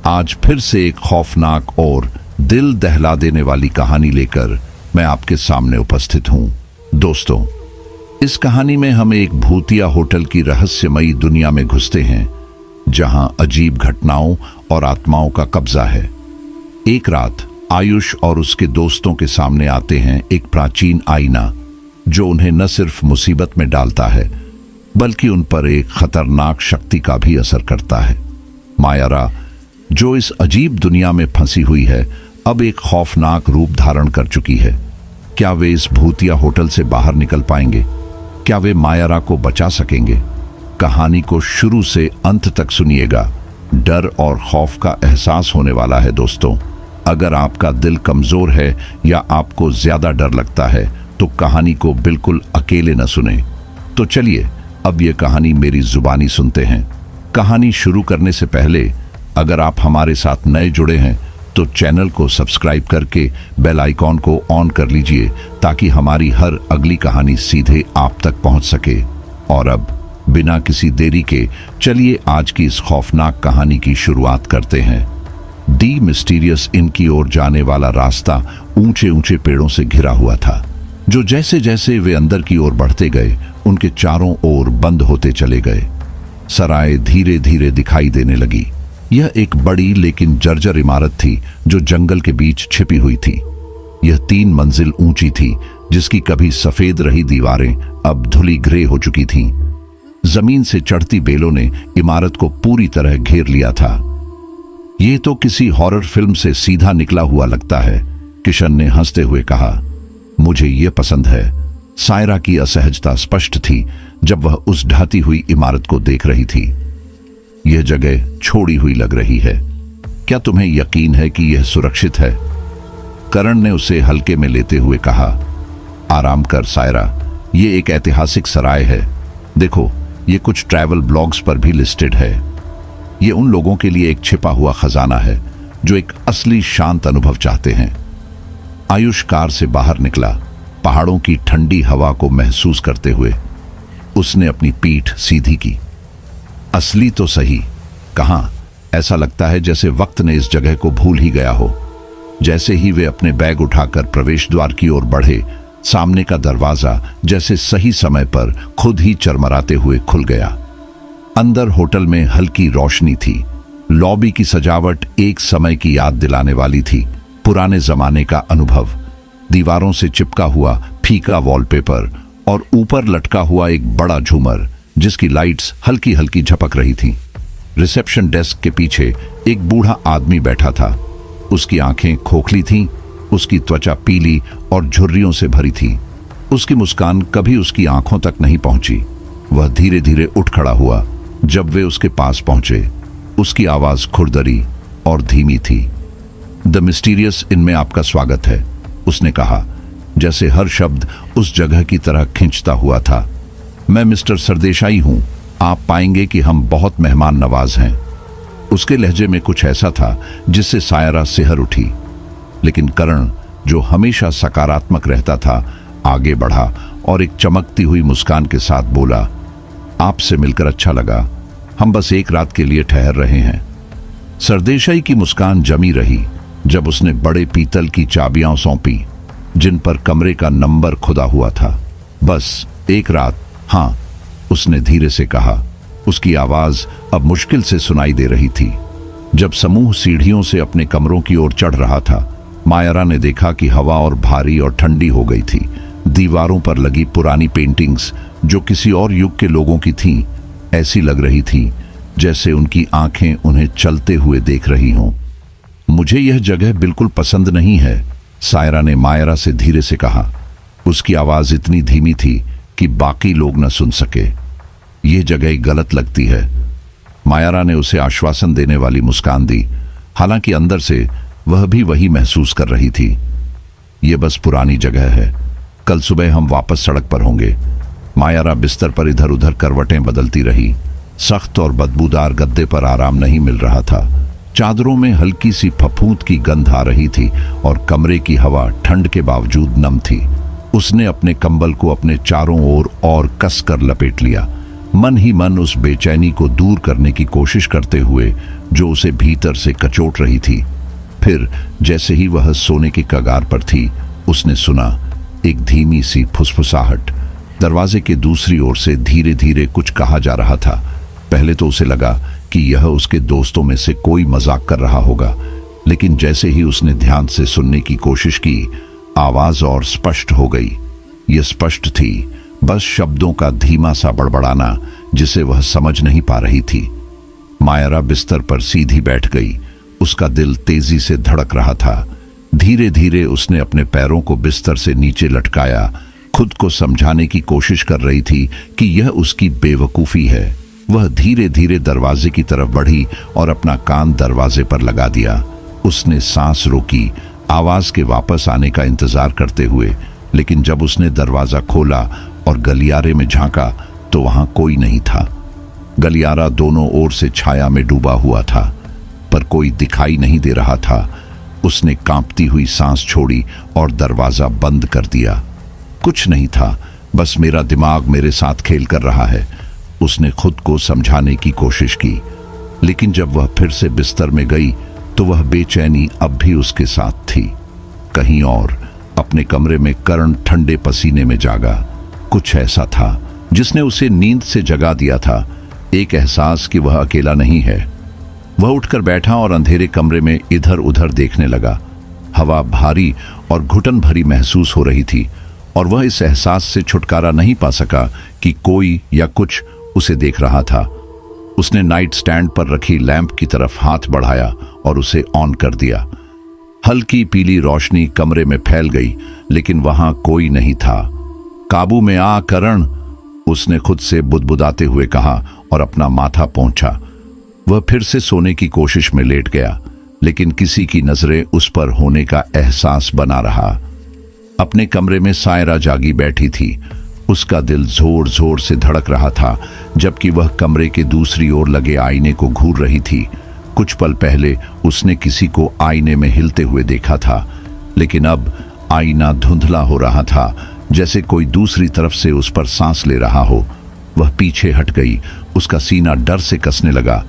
आज फिर से एक खौफनाक और दिल दहला देने वाली कहानी लेकर मैं आपके सामने उपस्थित हूं। दोस्तों, इस कहानी में हम एक भूतिया होटल की रहस्यमयी दुनिया में घुसते हैं, जहां अजीब घटनाओं और आत्माओं का कब्जा है। एक रात आयुष और उसके दोस्तों के सामने आते हैं एक प्राचीन आईना, जो उन्हें न सिर्फ मुसीबत में डालता है बल्कि उन पर एक खतरनाक शक्ति का भी असर करता है। मायारा, जो इस अजीब दुनिया में फंसी हुई है, अब एक खौफनाक रूप धारण कर चुकी है। क्या वे इस भूतिया होटल से बाहर निकल पाएंगे? क्या वे मायारा को बचा सकेंगे? कहानी को शुरू से अंत तक सुनिएगा। डर और खौफ का एहसास होने वाला है। दोस्तों, अगर आपका दिल कमजोर है या आपको ज्यादा डर लगता है तो कहानी को बिल्कुल अकेले न सुने। तो चलिए अब ये कहानी मेरी जुबानी सुनते हैं। कहानी शुरू करने से पहले अगर आप हमारे साथ नए जुड़े हैं तो चैनल को सब्सक्राइब करके बेल आइकॉन को ऑन कर लीजिए, ताकि हमारी हर अगली कहानी सीधे आप तक पहुंच सके। और अब बिना किसी देरी के चलिए आज की इस खौफनाक कहानी की शुरुआत करते हैं। दी मिस्टीरियस इन की ओर जाने वाला रास्ता ऊंचे ऊंचे पेड़ों से घिरा हुआ था, जो जैसे जैसे वे अंदर की ओर बढ़ते गए उनके चारों ओर बंद होते चले गए। सराय धीरे धीरे दिखाई देने लगी। यह एक बड़ी लेकिन जर्जर इमारत थी जो जंगल के बीच छिपी हुई थी। यह 3 मंजिल ऊंची थी, जिसकी कभी सफेद रही दीवारें अब धुली ग्रे हो चुकी थीं। जमीन से चढ़ती बेलों ने इमारत को पूरी तरह घेर लिया था। यह तो किसी हॉरर फिल्म से सीधा निकला हुआ लगता है, किशन ने हंसते हुए कहा। मुझे यह पसंद है। सायरा की असहजता स्पष्ट थी जब वह उस ढहती हुई इमारत को देख रही थी। यह जगह छोड़ी हुई लग रही है। क्या तुम्हें यकीन है कि यह सुरक्षित है? करण ने उसे हल्के में लेते हुए कहा। आराम कर सायरा, यह एक ऐतिहासिक सराय है। देखो, यह कुछ ट्रैवल ब्लॉग्स पर भी लिस्टेड है। यह उन लोगों के लिए एक छिपा हुआ खजाना है जो एक असली शांत अनुभव चाहते हैं। आयुष कार से बाहर निकला। पहाड़ों की ठंडी हवा को महसूस करते हुए उसने अपनी पीठ सीधी की। असली तो सही, कहां? ऐसा लगता है जैसे वक्त ने इस जगह को भूल ही गया हो। जैसे ही वे अपने बैग उठाकर प्रवेश द्वार की ओर बढ़े, सामने का दरवाजा जैसे सही समय पर खुद ही चरमराते हुए खुल गया। अंदर होटल में हल्की रोशनी थी। लॉबी की सजावट एक समय की याद दिलाने वाली थी, पुराने जमाने का अनुभव। दीवारों से चिपका हुआ फीका वॉलपेपर और ऊपर लटका हुआ एक बड़ा झूमर, जिसकी लाइट्स हल्की हल्की झपक रही थीं। रिसेप्शन डेस्क के पीछे एक बूढ़ा आदमी बैठा था। उसकी आंखें खोखली थीं, उसकी त्वचा पीली और झुर्रियों से भरी थी। उसकी मुस्कान कभी उसकी आंखों तक नहीं पहुंची। वह धीरे धीरे उठ खड़ा हुआ जब वे उसके पास पहुंचे। उसकी आवाज खुरदरी और धीमी थी। द मिस्टीरियस इनमें आपका स्वागत है, उसने कहा, जैसे हर शब्द उस जगह की तरह खिंचता हुआ था। मैं मिस्टर सरदेसाई हूं। आप पाएंगे कि हम बहुत मेहमान नवाज हैं। उसके लहजे में कुछ ऐसा था जिससे सायरा सिहर उठी। लेकिन करण, जो हमेशा सकारात्मक रहता था, आगे बढ़ा और एक चमकती हुई मुस्कान के साथ बोला, आपसे मिलकर अच्छा लगा। हम बस एक रात के लिए ठहर रहे हैं। सरदेसाई की मुस्कान जमी रही जब उसने बड़े पीतल की चाबियां सौंपी, जिन पर कमरे का नंबर खुदा हुआ था। बस एक रात? हाँ, उसने धीरे से कहा। उसकी आवाज अब मुश्किल से सुनाई दे रही थी। जब समूह सीढ़ियों से अपने कमरों की ओर चढ़ रहा था, मायरा ने देखा कि हवा और भारी और ठंडी हो गई थी। दीवारों पर लगी पुरानी पेंटिंग्स, जो किसी और युग के लोगों की थीं, ऐसी लग रही थी जैसे उनकी आंखें उन्हें चलते हुए देख रही हों। मुझे यह जगह बिल्कुल पसंद नहीं है, सायरा ने मायरा से धीरे से कहा। उसकी आवाज इतनी धीमी थी कि बाकी लोग न सुन सके। यह जगह गलत लगती है। मायरा ने उसे आश्वासन देने वाली मुस्कान दी, हालांकि अंदर से वह भी वही महसूस कर रही थी। यह बस पुरानी जगह है। कल सुबह हम वापस सड़क पर होंगे। मायरा बिस्तर पर इधर उधर करवटें बदलती रही। सख्त और बदबूदार गद्दे पर आराम नहीं मिल रहा था। चादरों में हल्की सी फफूंद की गंध आ रही थी और कमरे की हवा ठंड के बावजूद नम थी। उसने अपने कंबल को अपने चारों ओर और कसकर लपेट लिया। मन ही मन उस बेचैनी को दूर करने की कोशिश करते हुए जो उसे भीतर से कचोट रही थी। फिर जैसे ही वह सोने की कगार पर थी, उसने सुना एक धीमी सी फुसफुसाहट। दरवाजे के दूसरी ओर से धीरे धीरे कुछ कहा जा रहा था। पहले तो उसे लगा कि यह उसके दोस्तों में से कोई मजाक कर रहा होगा, लेकिन जैसे ही उसने ध्यान से सुनने की कोशिश की, आवाज और स्पष्ट हो गई। यह स्पष्ट थी, बस शब्दों का धीमा सा बड़बड़ाना जिसे वह समझ नहीं पा रही थी। मायरा बिस्तर पर सीधी बैठ गई। उसका दिल तेजी से धड़क रहा था। धीरे धीरे उसने अपने पैरों को बिस्तर से नीचे लटकाया, खुद को समझाने की कोशिश कर रही थी कि यह उसकी बेवकूफी है। वह धीरे धीरे दरवाजे की तरफ बढ़ी और अपना कान दरवाजे पर लगा दिया। उसने सांस रोकी, आवाज के वापस आने का इंतजार करते हुए, लेकिन जब उसने दरवाजा खोला और गलियारे में झांका तो वहां कोई नहीं था। गलियारा दोनों ओर से छाया में डूबा हुआ था, पर कोई दिखाई नहीं दे रहा था। उसने कांपती हुई सांस छोड़ी और दरवाजा बंद कर दिया। कुछ नहीं था, बस मेरा दिमाग मेरे साथ खेल कर रहा है, उसने खुद को समझाने की कोशिश की। लेकिन जब वह फिर से बिस्तर में गई तो वह बेचैनी अब भी उसके साथ थी। कहीं और अपने कमरे में कर्ण ठंडे पसीने में जागा। कुछ ऐसा था जिसने उसे नींद से जगा दिया था, एक एहसास कि वह अकेला नहीं है। वह उठकर बैठा और अंधेरे कमरे में इधर उधर देखने लगा। हवा भारी और घुटन भरी महसूस हो रही थी और वह इस एहसास से छुटकारा नहीं पा सका कि कोई या कुछ उसे देख रहा था। उसने नाइट स्टैंड पर रखी लैंप की तरफ हाथ बढ़ाया और उसे ऑन कर दिया। हल्की पीली रोशनी कमरे में फैल गई, लेकिन वहां कोई नहीं था। काबू में आ करण, उसने खुद से बुदबुदाते हुए कहा और अपना माथा पोंछा। वह फिर से सोने की कोशिश में लेट गया, लेकिन किसी की नजरें उस पर होने का एहसास बना रहा। अपने कमरे में सायरा जागी बैठी थी। उसका दिल जोर जोर से धड़क रहा था, जबकि वह कमरे के दूसरी ओर लगे आईने को घूर रही थी। कुछ पल पहले उसने किसी को आईने में हिलते हुए देखा था, लेकिन अब आईना धुंधला हो रहा था, जैसे कोई दूसरी तरफ से उस पर सांस ले रहा हो। वह पीछे हट गई, उसका सीना डर से कसने लगा।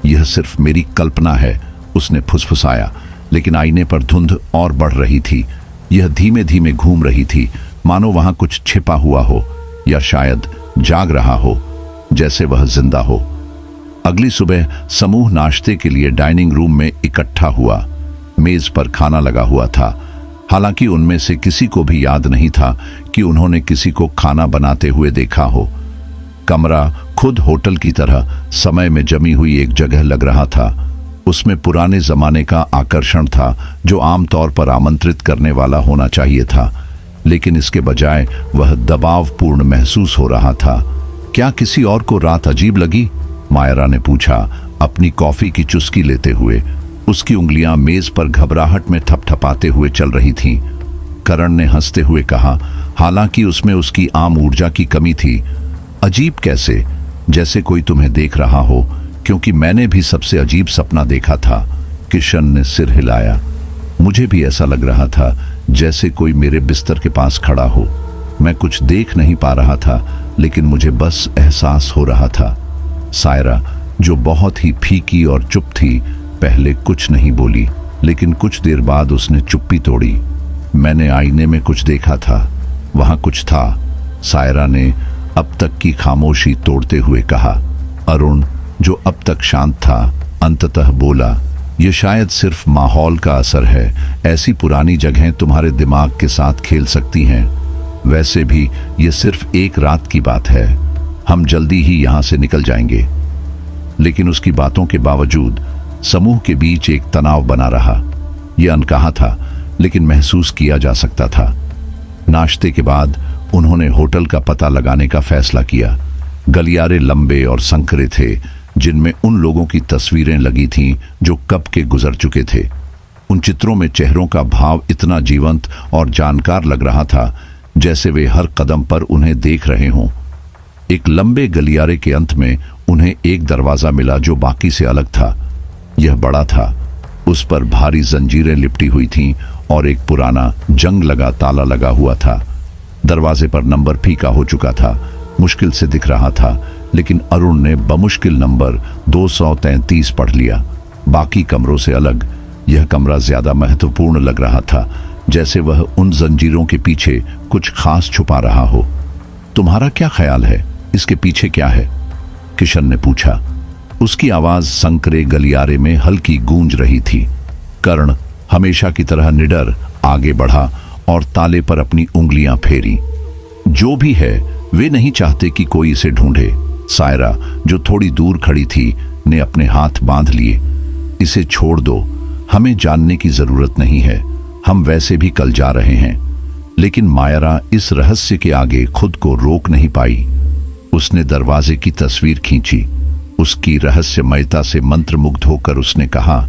यह सिर्फ मेरी कल्पना है, उसने फुसफुसाया, लेकिन आईने पर धुंध और बढ़ रही थी। यह धीमे धीमे घूम रही थी, मानो वहां कुछ छिपा हुआ हो या शायद जाग रहा हो, जैसे वह जिंदा हो। अगली सुबह समूह नाश्ते के लिए डाइनिंग रूम में इकट्ठा हुआ। मेज पर खाना लगा हुआ था। हालांकि उनमें से किसी को भी याद नहीं था कि उन्होंने किसी को खाना बनाते हुए देखा हो। कमरा खुद होटल की तरह समय में जमी हुई एक जगह लग रहा था। उसमें पुराने जमाने का आकर्षण था जो आमतौर पर आमंत्रित करने वाला होना चाहिए था, लेकिन इसके बजाय वह दबावपूर्ण महसूस हो रहा था। क्या किसी और को रात अजीब लगी? मायरा ने पूछा, अपनी कॉफी की चुस्की लेते हुए। उसकी उंगलियां मेज पर घबराहट में थपथपाते हुए चल रही थीं। करण ने हंसते हुए कहा, हालांकि उसमें उसकी आम ऊर्जा की कमी थी। अजीब कैसे? जैसे कोई तुम्हें देख रहा हो, क्योंकि मैंने भी सबसे अजीब सपना देखा था। किशन ने सिर हिलाया। मुझे भी ऐसा लग रहा था जैसे कोई मेरे बिस्तर के पास खड़ा हो। मैं कुछ देख नहीं पा रहा था, लेकिन मुझे बस एहसास हो रहा था। सायरा, जो बहुत ही फीकी और चुप थी, पहले कुछ नहीं बोली, लेकिन कुछ देर बाद उसने चुप्पी तोड़ी। मैंने आईने में कुछ देखा था, वहां कुछ था, सायरा ने अब तक की खामोशी तोड़ते हुए कहा। अरुण, जो अब तक शांत था, अंततः बोला, यह शायद सिर्फ माहौल का असर है। ऐसी पुरानी जगहें तुम्हारे दिमाग के साथ खेल सकती हैं। वैसे भी यह सिर्फ एक रात की बात है, हम जल्दी ही यहां से निकल जाएंगे। लेकिन उसकी बातों के बावजूद समूह के बीच एक तनाव बना रहा। यह अनकहा था, लेकिन महसूस किया जा सकता था। नाश्ते के बाद उन्होंने होटल का पता लगाने का फैसला किया। गलियारे लंबे और संकरे थे, जिनमें उन लोगों की तस्वीरें लगी थीं जो कब के गुजर चुके थे। उन चित्रों में चेहरों का भाव इतना जीवंत और जानकार लग रहा था, जैसे वे हर कदम पर उन्हें देख रहे हों। एक लंबे गलियारे के अंत में उन्हें एक दरवाजा मिला जो बाकी से अलग था। यह बड़ा था, उस पर भारी जंजीरें लिपटी हुई थीं और एक पुराना जंग लगा ताला लगा हुआ था। दरवाजे पर नंबर फीका हो चुका था, मुश्किल से दिख रहा था, लेकिन अरुण ने बमुश्किल नंबर 233 पढ़ लिया। बाकी कमरों से अलग यह कमरा ज्यादा महत्वपूर्ण लग रहा था, जैसे वह उन जंजीरों के पीछे कुछ खास छुपा रहा हो। तुम्हारा क्या ख्याल है, इसके पीछे क्या है? किशन ने पूछा। उसकी आवाज संकरे गलियारे में हल्की गूंज रही थी। कर्ण हमेशा की तरह निडर आगे बढ़ा और ताले पर अपनी उंगलियां फेरी। जो भी है, वे नहीं चाहते कि कोई इसे ढूंढे। सायरा, जो थोड़ी दूर खड़ी थी, ने अपने हाथ बांध लिए। इसे छोड़ दो, हमें जानने की जरूरत नहीं है, हम वैसे भी कल जा रहे हैं। लेकिन मायरा इस रहस्य के आगे खुद को रोक नहीं पाई। उसने दरवाजे की तस्वीर खींची। उसकी रहस्यमयता से मंत्रमुग्ध होकर उसने कहा,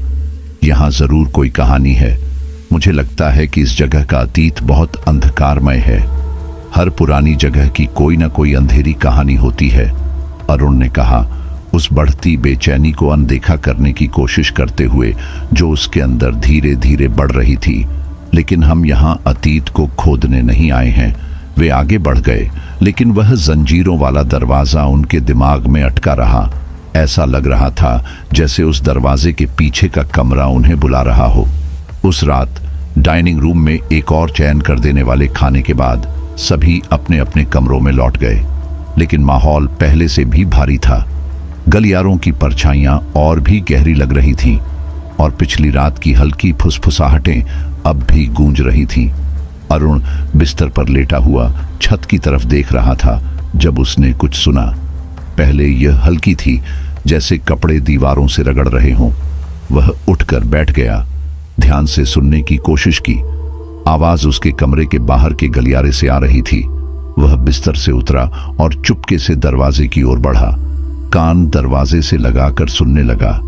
यहां जरूर कोई कहानी है। मुझे लगता है कि इस जगह का अतीत बहुत अंधकारमय है। हर पुरानी जगह की कोई ना कोई अंधेरी कहानी होती है। अरुण ने कहा, उस बढ़ती बेचैनी को अनदेखा करने की कोशिश करते हुए जो उसके अंदर धीरे धीरे बढ़ रही थी। लेकिन हम यहाँ अतीत को खोदने नहीं आए हैं। वे आगे बढ़ गए, लेकिन वह जंजीरों वाला दरवाजा उनके दिमाग में अटका रहा। ऐसा लग रहा था जैसे उस दरवाजे के पीछे का कमरा उन्हें बुला रहा हो। उस रात डाइनिंग रूम में एक और चैन कर देने वाले खाने के बाद सभी अपने अपने कमरों में लौट गए। लेकिन माहौल पहले से भी भारी था। गलियारों की परछाइयां और भी गहरी लग रही थीं और पिछली रात की हल्की फुसफुसाहटें अब भी गूंज रही थीं। अरुण बिस्तर पर लेटा हुआ छत की तरफ देख रहा था जब उसने कुछ सुना। पहले यह हल्की थी, जैसे कपड़े दीवारों से रगड़ रहे हों। वह उठकर बैठ गया, ध्यान से सुनने की कोशिश की। आवाज उसके कमरे के बाहर के गलियारे से आ रही थी। वह बिस्तर से उतरा और चुपके से दरवाजे की ओर बढ़ा। कान दरवाजे से लगाकर सुनने लगा।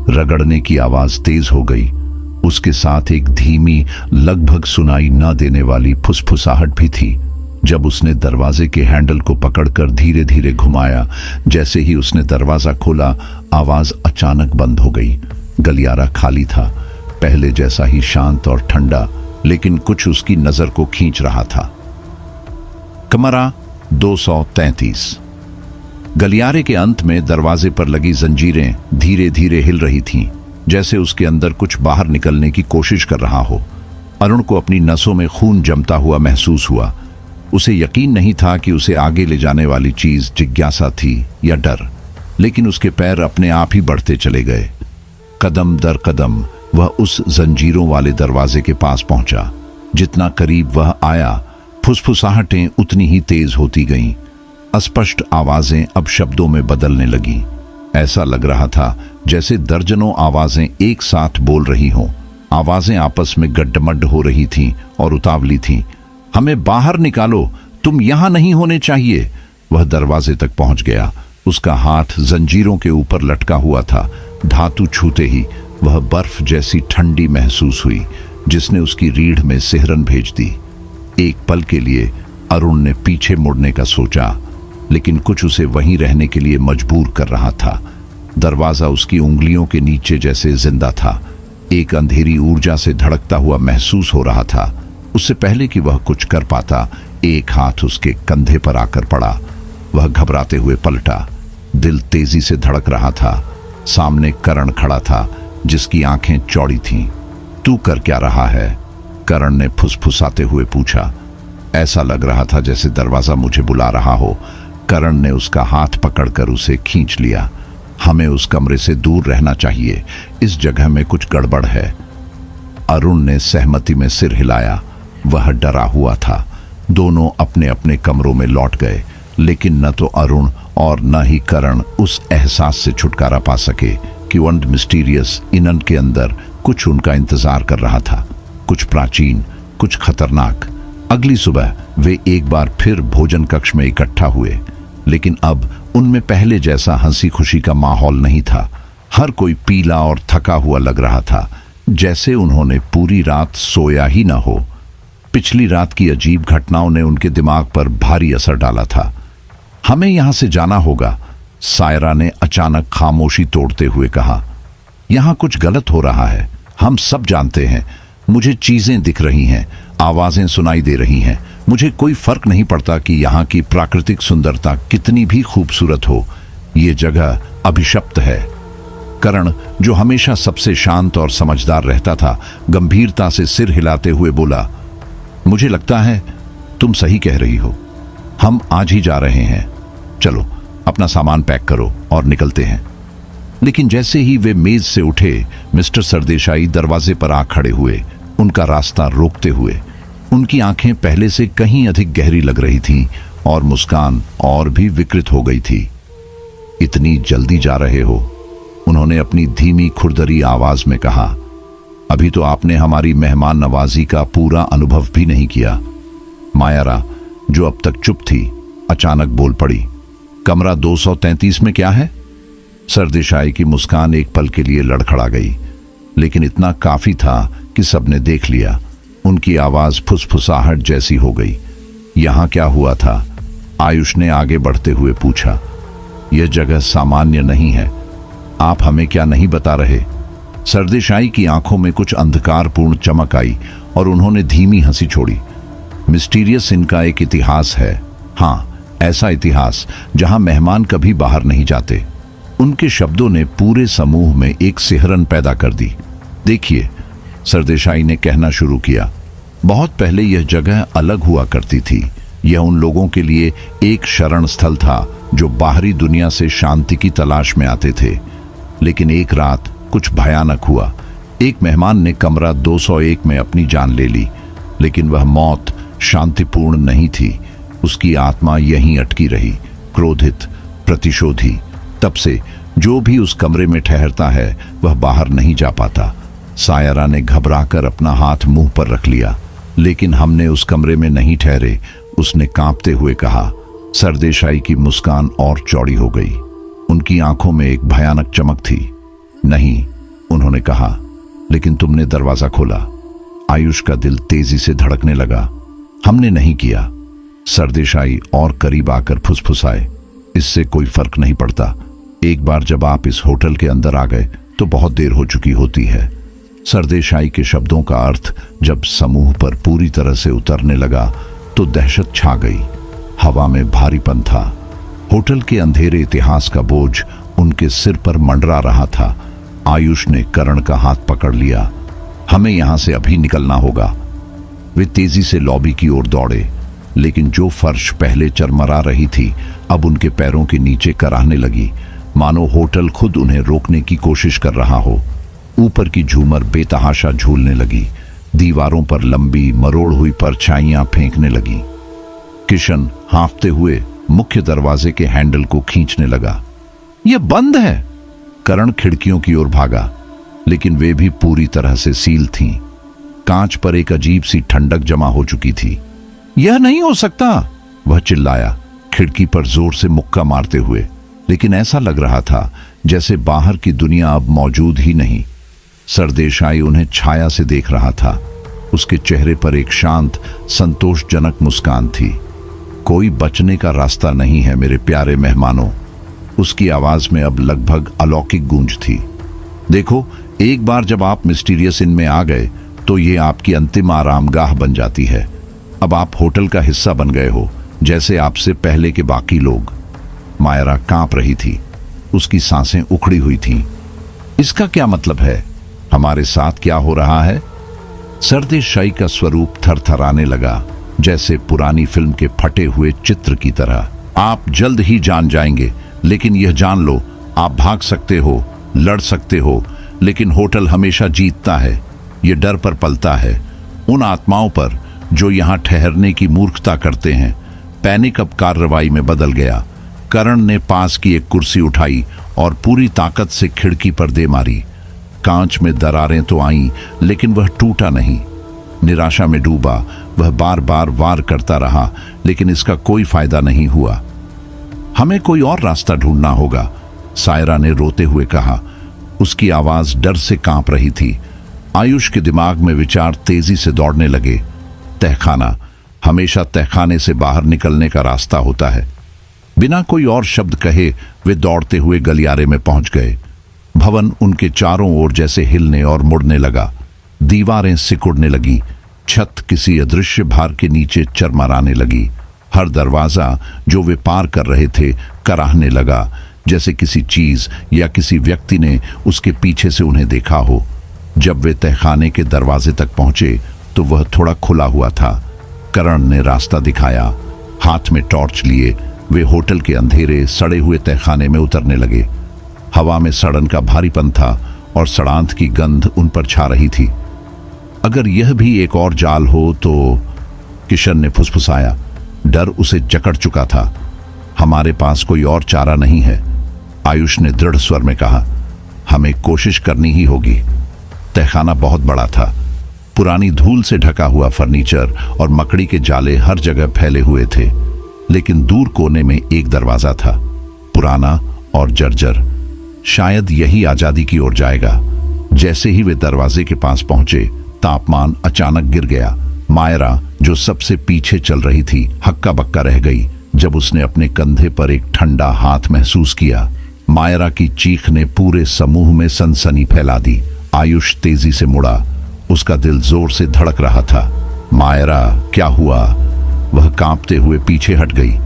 रगड़ने की आवाज तेज हो गई। उसके साथ एक धीमी, लगभग सुनाई न देने वाली फुसफुसाहट भी थी। जब उसने दरवाजे के हैंडल को पकड़कर धीरे धीरे घुमाया, जैसे ही उसने दरवाजा खोला, आवाज अचानक बंद हो गई। गलियारा खाली था, पहले जैसा ही शांत और ठंडा, लेकिन कुछ उसकी नजर को खींच रहा था। कमरा 233। गलियारे के अंत में दरवाजे पर लगी जंजीरें धीरे धीरे हिल रही थीं, जैसे उसके अंदर कुछ बाहर निकलने की कोशिश कर रहा हो। अरुण को अपनी नसों में खून जमता हुआ महसूस हुआ। उसे यकीन नहीं था कि उसे आगे ले जाने वाली चीज जिज्ञासा थी या डर, लेकिन उसके पैर अपने आप ही बढ़ते चले गए। कदम दर कदम वह उस जंजीरों वाले दरवाजे के पास पहुंचा। जितना करीब वह आया, फुसफुसाहटें उतनी ही तेज होती गईं। अस्पष्ट आवाजें अब शब्दों में बदलने लगीं। ऐसा लग रहा था जैसे दर्जनों आवाजें एक साथ बोल रही हों। आवाजें आपस में गड्ढमड्ढ हो रही थीं और उतावली थीं। हमें बाहर निकालो, तुम यहां नहीं होने चाहिए। वह दरवाजे तक पहुंच गया। उसका हाथ जंजीरों के ऊपर लटका हुआ था। धातु छूते ही वह बर्फ जैसी ठंडी महसूस हुई, जिसने उसकी रीढ़ में सिहरन भेज दी। एक पल के लिए अरुण ने पीछे मुड़ने का सोचा, लेकिन कुछ उसे वहीं रहने के लिए मजबूर कर रहा था। दरवाजा उसकी उंगलियों के नीचे जैसे जिंदा था। एक अंधेरी ऊर्जा से धड़कता हुआ महसूस हो रहा था। उससे पहले कि वह कुछ कर पाता, एक हाथ उसके कंधे पर आकर पड़ा। वह घबराते हुए पलटा। दिल तेजी से धड़क रहा था। सामने करण खड़ा था, जिसकी आंखें चौड़ी थीं। तू कर क्या रहा है? करण ने फुसफुसाते हुए पूछा। ऐसा लग रहा था जैसे दरवाजा मुझे बुला रहा हो। करण ने उसका हाथ पकड़कर उसे खींच लिया। हमें उस कमरे से दूर रहना चाहिए, इस जगह में कुछ गड़बड़ है। अरुण ने सहमति में सिर हिलाया। वह डरा हुआ था। दोनों अपने अपने कमरों में लौट गए, लेकिन न तो अरुण और न ही करण उस एहसास से छुटकारा पा सके कि वंड मिस्टीरियस इनन के अंदर कुछ उनका इंतजार कर रहा था। कुछ प्राचीन, कुछ खतरनाक। अगली सुबह वे एक बार फिर भोजन कक्ष में इकट्ठा हुए, लेकिन अब उनमें पहले जैसा हंसी खुशी का माहौल नहीं था। हर कोई पीला और थका हुआ लग रहा था, जैसे उन्होंने पूरी रात सोया ही न हो। पिछली रात की अजीब घटनाओं ने उनके दिमाग पर भारी असर डाला था। हमें यहां से जाना होगा, सायरा ने अचानक खामोशी तोड़ते हुए कहा। यहां कुछ गलत हो रहा है, हम सब जानते हैं। मुझे चीजें दिख रही हैं, आवाजें सुनाई दे रही हैं, मुझे कोई फर्क नहीं पड़ता कि यहाँ की प्राकृतिक सुंदरता कितनी भी खूबसूरत हो, ये जगह अभिशप्त है। करण, जो हमेशा सबसे शांत और समझदार रहता था, गंभीरता से सिर हिलाते हुए बोला, मुझे लगता है तुम सही कह रही हो। हम आज ही जा रहे हैं। चलो अपना सामान पैक करो और निकलते हैं। लेकिन जैसे ही वे मेज से उठे, मिस्टर सरदेसाई दरवाजे पर आ खड़े हुए, उनका रास्ता रोकते हुए। उनकी आंखें पहले से कहीं अधिक गहरी लग रही थीं और मुस्कान और भी विकृत हो गई थी। इतनी जल्दी जा रहे हो? उन्होंने अपनी धीमी खुरदरी आवाज में कहा। अभी तो आपने हमारी मेहमान नवाजी का पूरा अनुभव भी नहीं किया। मायारा, जो अब तक चुप थी, अचानक बोल पड़ी, कमरा 233 में क्या है? सरदेसाई की मुस्कान एक पल के लिए लड़खड़ा गई, लेकिन इतना काफी था कि सबने देख लिया। उनकी आवाज फुसफुसाहट जैसी हो गई। यहां क्या हुआ था? आयुष ने आगे बढ़ते हुए पूछा। यह जगह सामान्य नहीं है। आप हमें क्या नहीं बता रहे? सरदेसाई की आंखों में कुछ अंधकारपूर्ण चमक आई और उन्होंने धीमी हंसी छोड़ी। मिस्टीरियस इनका एक इतिहास है। हाँ, ऐसा इतिहास जहां मेहमान कभी बाहर नहीं जाते। उनके शब्दों ने पूरे समूह में एक सिहरन पैदा कर दी। देखिए, सरदेसाई ने कहना शुरू किया, बहुत पहले यह जगह अलग हुआ करती थी। यह उन लोगों के लिए एक शरण स्थल था जो बाहरी दुनिया से शांति की तलाश में आते थे। लेकिन एक रात कुछ भयानक हुआ। एक मेहमान ने कमरा 201 में अपनी जान ले ली, लेकिन वह मौत शांतिपूर्ण नहीं थी। उसकी आत्मा यहीं अटकी रही, क्रोधित, प्रतिशोधी। तब से जो भी उस कमरे में ठहरता है वह बाहर नहीं जा पाता। सायरा ने घबराकर अपना हाथ मुंह पर रख लिया। लेकिन हमने उस कमरे में नहीं ठहरे, उसने कांपते हुए कहा। सरदेसाई की मुस्कान और चौड़ी हो गई। उनकी आंखों में एक भयानक चमक थी। नहीं, उन्होंने कहा, लेकिन तुमने दरवाजा खोला। आयुष का दिल तेजी से धड़कने लगा। हमने नहीं किया। सरदेसाई और करीब आकर फुसफुसाए, इससे कोई फर्क नहीं पड़ता। एक बार जब आप इस होटल के अंदर आ गए तो बहुत देर हो चुकी होती है। सरदेसाई के शब्दों का अर्थ जब समूह पर पूरी तरह से उतरने लगा तो दहशत छा गई। हवा में भारीपन था। होटल के अंधेरे इतिहास का बोझ उनके सिर पर मंडरा रहा था। आयुष ने करण का हाथ पकड़ लिया। हमें यहां से अभी निकलना होगा। वे तेजी से लॉबी की ओर दौड़े, लेकिन जो फर्श पहले चरमरा रही थी अब उनके पैरों के नीचे कराहने लगी, मानो होटल खुद उन्हें रोकने की कोशिश कर रहा हो। ऊपर की झूमर बेतहाशा झूलने लगी। दीवारों पर लंबी मरोड़ हुई परछाइयां फेंकने लगी। किशन हांफते हुए मुख्य दरवाजे के हैंडल को खींचने लगा। यह बंद है। करण खिड़कियों की ओर भागा, लेकिन वे भी पूरी तरह से सील थीं। कांच पर एक अजीब सी ठंडक जमा हो चुकी थी। यह नहीं हो सकता, वह चिल्लाया, खिड़की पर जोर से मुक्का मारते हुए। लेकिन ऐसा लग रहा था जैसे बाहर की दुनिया अब मौजूद ही नहीं। सरदेसाई उन्हें छाया से देख रहा था। उसके चेहरे पर एक शांत, संतोषजनक मुस्कान थी। कोई बचने का रास्ता नहीं है मेरे प्यारे मेहमानों। उसकी आवाज में अब लगभग अलौकिक गूंज थी। देखो, एक बार जब आप मिस्टीरियस इन में आ गए तो ये आपकी अंतिम आरामगाह बन जाती है। अब आप होटल का हिस्सा बन गए हो, जैसे आपसे पहले के बाकी लोग। मायरा कांप रही थी। उसकी सांसें उखड़ी हुई थीं। इसका क्या मतलब है? हमारे साथ क्या हो रहा है? सरदेसाई का स्वरूप थरथराने लगा, जैसे पुरानी फिल्म के फटे हुए चित्र की तरह। आप जल्द ही जान जाएंगे, लेकिन यह जान लो, आप भाग सकते हो, लड़ सकते हो, लेकिन होटल हमेशा जीतता है। यह डर पर पलता है, उन आत्माओं पर जो यहां ठहरने की मूर्खता करते हैं। पैनिक अब कार्रवाई में बदल गया। करण ने पास की एक कुर्सी उठाई और पूरी ताकत से खिड़की पर दे मारी। कांच में दरारें तो आईं, लेकिन वह टूटा नहीं। निराशा में डूबा वह बार बार वार करता रहा, लेकिन इसका कोई फायदा नहीं हुआ। हमें कोई और रास्ता ढूंढना होगा, सायरा ने रोते हुए कहा। उसकी आवाज डर से कांप रही थी। आयुष के दिमाग में विचार तेजी से दौड़ने लगे। तहखाना, हमेशा तहखाने से बाहर निकलने का रास्ता होता है। बिना कोई और शब्द कहे वे दौड़ते हुए गलियारे में पहुंच गए। भवन उनके चारों ओर जैसे हिलने और मुड़ने लगा। दीवारें सिकुड़ने लगी, छत किसी अदृश्य भार के नीचे चरमराने लगी। हर दरवाजा जो वे पार कर रहे थे कराहने लगा, जैसे किसी चीज या किसी व्यक्ति ने उसके पीछे से उन्हें देखा हो। जब वे तहखाने के दरवाजे तक पहुंचे तो वह थोड़ा खुला हुआ था। करण ने रास्ता दिखाया। हाथ में टॉर्च लिए वे होटल के अंधेरे सड़े हुए तहखाने में उतरने लगे। हवा में सड़न का भारीपन था और सड़ांत की गंध उन पर छा रही थी। अगर यह भी एक और जाल हो तो, किशन ने फुसफुसाया। डर उसे जकड़ चुका था। हमारे पास कोई और चारा नहीं है, आयुष ने दृढ़ स्वर में कहा। हमें कोशिश करनी ही होगी। तहखाना बहुत बड़ा था। पुरानी धूल से ढका हुआ फर्नीचर और मकड़ी के जाले हर जगह फैले हुए थे, लेकिन दूर कोने में एक दरवाजा था, पुराना और जर्जर। शायद यही आजादी की ओर जाएगा। जैसे ही वे दरवाजे के पास पहुंचे, तापमान अचानक गिर गया। मायरा, जो सबसे पीछे चल रही थी, हक्का बक्का रह गई जब उसने अपने कंधे पर एक ठंडा हाथ महसूस किया। मायरा की चीख ने पूरे समूह में सनसनी फैला दी। आयुष तेजी से मुड़ा। उसका दिल जोर से धड़क रहा था। मायरा, क्या हुआ? वह कांपते हुए पीछे हट गई।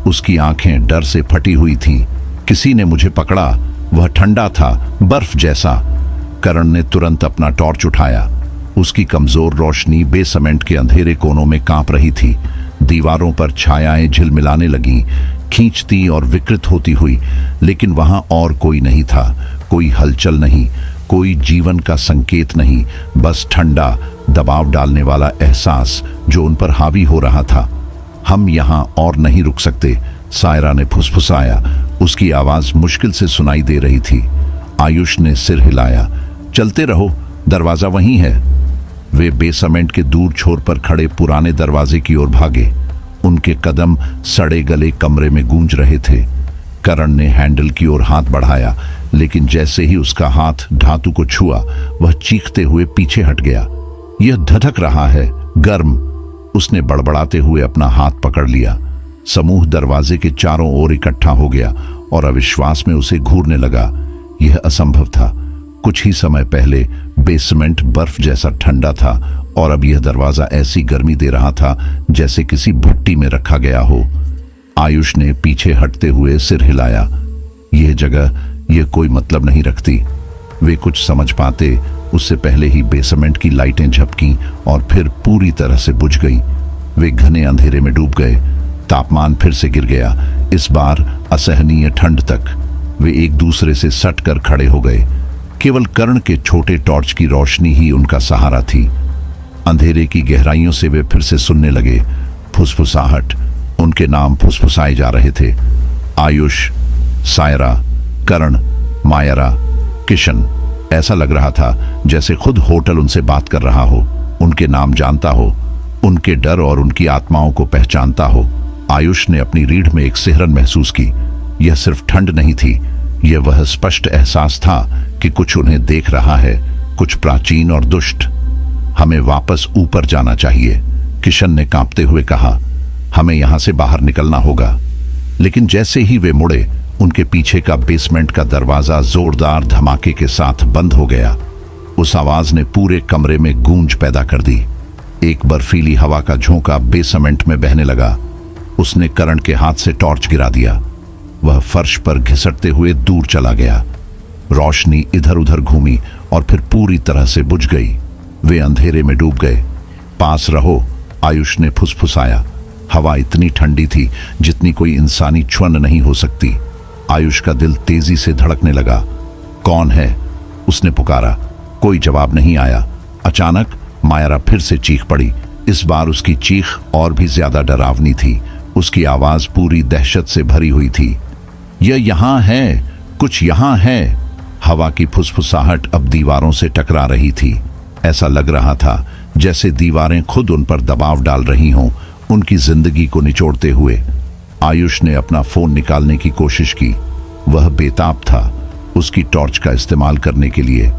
उसकी आंखें डर से फटी हुई थीं। किसी ने मुझे पकड़ा। वह ठंडा था, बर्फ जैसा। करण ने तुरंत अपना टॉर्च उठाया। उसकी कमजोर रोशनी बेसमेंट के अंधेरे कोनों में कांप रही थी। दीवारों पर छायाएं झिलमिलाने लगीं, खींचती और विकृत होती हुई, लेकिन वहां और कोई नहीं था। कोई हलचल नहीं, कोई जीवन का संकेत नहीं, बस ठंडा, दबाव डालने वाला एहसास जो उन पर हावी हो रहा था। हम यहां और नहीं रुक सकते, सायरा ने फुसफुसाया। उसकी आवाज मुश्किल से सुनाई दे रही थी। आयुष ने सिर हिलाया। चलते रहो, दरवाजा वहीं है। वे बेसमेंट के दूर छोर पर खड़े पुराने दरवाजे की ओर भागे। उनके कदम सड़े गले कमरे में गूंज रहे थे। करण ने हैंडल की ओर हाथ बढ़ाया, लेकिन जैसे ही उसका हाथ धातु को छुआ, वह चीखते हुए पीछे हट गया। यह धधक रहा है, गर्म। उसने बड़बड़ाते हुए अपना हाथ पकड़ लिया। समूह दरवाजे के चारों ओर इकट्ठा हो गया और अविश्वास में उसे घूरने लगा। यह असंभव था। कुछ ही समय पहले बेसमेंट बर्फ जैसा ठंडा था और अब यह दरवाजा ऐसी गर्मी दे रहा था जैसे किसी भट्टी में रखा गया हो। आयुष ने पीछे हटते हुए सिर हिलाया। यह जगह यह कोई मतलब नहीं रखती। वे कुछ समझ पाते उससे पहले ही बेसमेंट की लाइटें झपकीं और फिर पूरी तरह से बुझ गईं। वे घने अंधेरे में डूब गए। तापमान फिर से गिर गया, इस बार असहनीय ठंड तक। वे एक दूसरे से सट कर खड़े हो गए। केवल कर्ण के छोटे टॉर्च की रोशनी ही उनका सहारा थी। अंधेरे की गहराइयों से वे फिर से सुनने लगे। फुसफुसाहट, उनके नाम फुसफुसाए जा रहे थे। आयुष, सायरा, कर्ण, मायरा, किशन। ऐसा लग रहा था जैसे खुद होटल उनसे बात कर रहा हो, उनके नाम जानता हो, उनके डर और उनकी आत्माओं को पहचानता हो। आयुष ने अपनी रीढ़ में एक सिहरन महसूस की। यह सिर्फ ठंड नहीं थी, यह वह स्पष्ट एहसास था कि कुछ उन्हें देख रहा है, कुछ प्राचीन और दुष्ट। हमें वापस ऊपर जाना चाहिए, किशन ने कांपते हुए कहा। हमें यहां से बाहर निकलना होगा। लेकिन जैसे ही वे मुड़े, उनके पीछे का बेसमेंट का दरवाजा जोरदार धमाके के साथ बंद हो गया। उस आवाज ने पूरे कमरे में गूंज पैदा कर दी। एक बर्फीली हवा का झोंका बेसमेंट में बहने लगा। उसने करण के हाथ से टॉर्च गिरा दिया। वह फर्श पर घिसटते हुए दूर चला गया। रोशनी इधर उधर घूमी और फिर पूरी तरह से बुझ गई। वे अंधेरे में डूब गए। पास रहो, आयुष ने फुसफुसाया। हवा इतनी ठंडी थी जितनी कोई इंसानी छ्वन नहीं हो सकती। आयुष का दिल तेजी से धड़कने लगा। कौन है? उसने पुकारा। कोई जवाब नहीं आया। अचानक मायरा फिर से चीख पड़ी। इस बार उसकी चीख और भी ज्यादा डरावनी थी। उसकी आवाज पूरी दहशत से भरी हुई थी। यह यहां है, कुछ यहां है। हवा की फुसफुसाहट अब दीवारों से टकरा रही थी। ऐसा लग रहा था जैसे दीवारें खुद उन पर दबाव डाल रही हों, उनकी जिंदगी को निचोड़ते हुए। आयुष ने अपना फोन निकालने की कोशिश की। वह बेताब था उसकी टॉर्च का इस्तेमाल करने के लिए,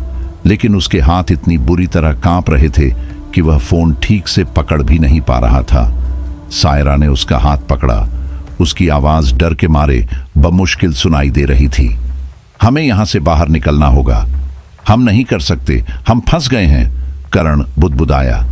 लेकिन उसके हाथ इतनी बुरी तरह कांप रहे थे कि वह फोन ठीक से पकड़ भी नहीं पा रहा था। सायरा ने उसका हाथ पकड़ा। उसकी आवाज डर के मारे बमुश्किल सुनाई दे रही थी। हमें यहां से बाहर निकलना होगा। हम नहीं कर सकते, हम फंस गए हैं, करण बुदबुदाया।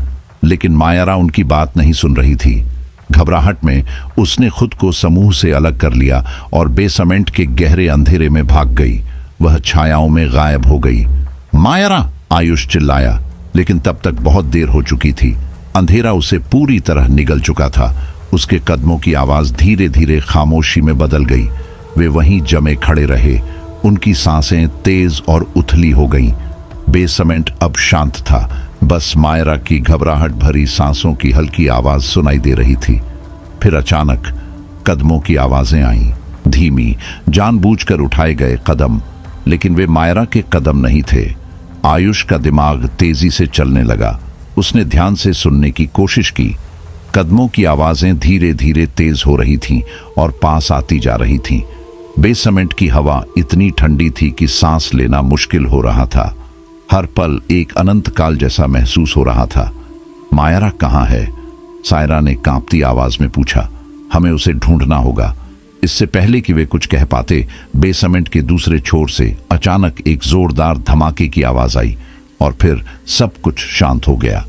लेकिन मायारा उनकी बात नहीं सुन रही थी। घबराहट में उसने खुद को समूह से अलग कर लिया और बेसमेंट के गहरे अंधेरे में भाग गई। वह छायाओं में गायब हो गई। मायारा! आयुष चिल्लाया, लेकिन तब तक बहुत देर हो चुकी थी। अंधेरा उसे पूरी तरह निगल चुका था। उसके कदमों की आवाज धीरे धीरे खामोशी में बदल गई। वे वहीं जमे खड़े रहे। उनकी सांसें तेज और उथली हो गईं। बेसमेंट अब शांत था। बस मायरा की घबराहट भरी सांसों की हल्की आवाज सुनाई दे रही थी। फिर अचानक कदमों की आवाजें आईं, धीमी, जानबूझकर उठाए गए कदम, लेकिन वे मायरा के कदम नहीं थे। आयुष का दिमाग तेजी से चलने लगा। उसने ध्यान से सुनने की कोशिश की। कदमों की आवाजें धीरे धीरे तेज हो रही थीं और पास आती जा रही थीं। बेसमेंट की हवा इतनी ठंडी थी कि सांस लेना मुश्किल हो रहा था। हर पल एक अनंत काल जैसा महसूस हो रहा था। मायरा कहाँ है? सायरा ने कांपती आवाज में पूछा। हमें उसे ढूंढना होगा। इससे पहले कि वे कुछ कह पाते, बेसमेंट के दूसरे छोर से अचानक एक जोरदार धमाके की आवाज आई और फिर सब कुछ शांत हो गया।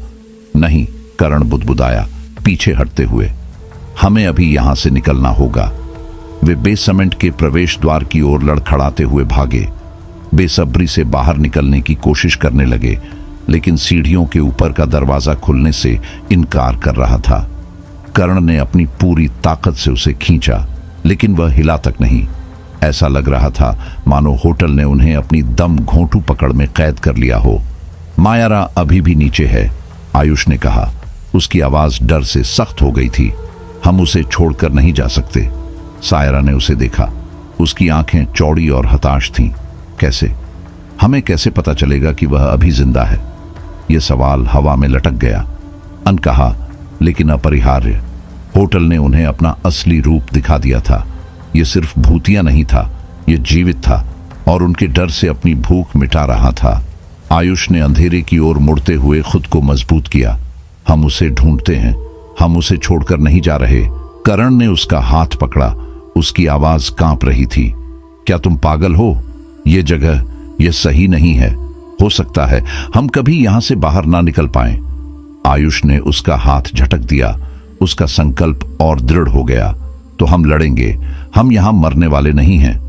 नहीं, करण बुदबुदाया, पीछे हटते हुए। हमें अभी यहां से निकलना होगा। वे बेसमेंट के प्रवेश द्वार की ओर लड़खड़ाते हुए भागे। बेसब्री से बाहर निकलने की कोशिश करने लगे, लेकिन सीढ़ियों के ऊपर का दरवाजा खुलने से इनकार कर रहा था। कर्ण ने अपनी पूरी ताकत से उसे खींचा, लेकिन वह हिला तक नहीं। ऐसा लग रहा था मानो होटल ने उन्हें अपनी दम घोंटू पकड़ में कैद कर लिया हो। मायारा अभी भी नीचे है, आयुष ने कहा। उसकी आवाज डर से सख्त हो गई थी। हम उसे छोड़कर नहीं जा सकते। सायरा ने उसे देखा। उसकी आंखें चौड़ी और हताश थीं। कैसे? हमें कैसे पता चलेगा कि वह अभी जिंदा है? यह सवाल हवा में लटक गया, अनकहा लेकिन अपरिहार्य। होटल ने उन्हें अपना असली रूप दिखा दिया था। यह सिर्फ भूतिया नहीं था, यह जीवित था और उनके डर से अपनी भूख मिटा रहा था। आयुष ने अंधेरे की ओर मुड़ते हुए खुद को मजबूत किया। हम उसे ढूंढते हैं, हम उसे छोड़कर नहीं जा रहे। करण ने उसका हाथ पकड़ा। उसकी आवाज कांप रही थी। क्या तुम पागल हो? ये जगह, ये सही नहीं है। हो सकता है हम कभी यहां से बाहर ना निकल पाएं। आयुष ने उसका हाथ झटक दिया। उसका संकल्प और दृढ़ हो गया। तो हम लड़ेंगे, हम यहां मरने वाले नहीं हैं।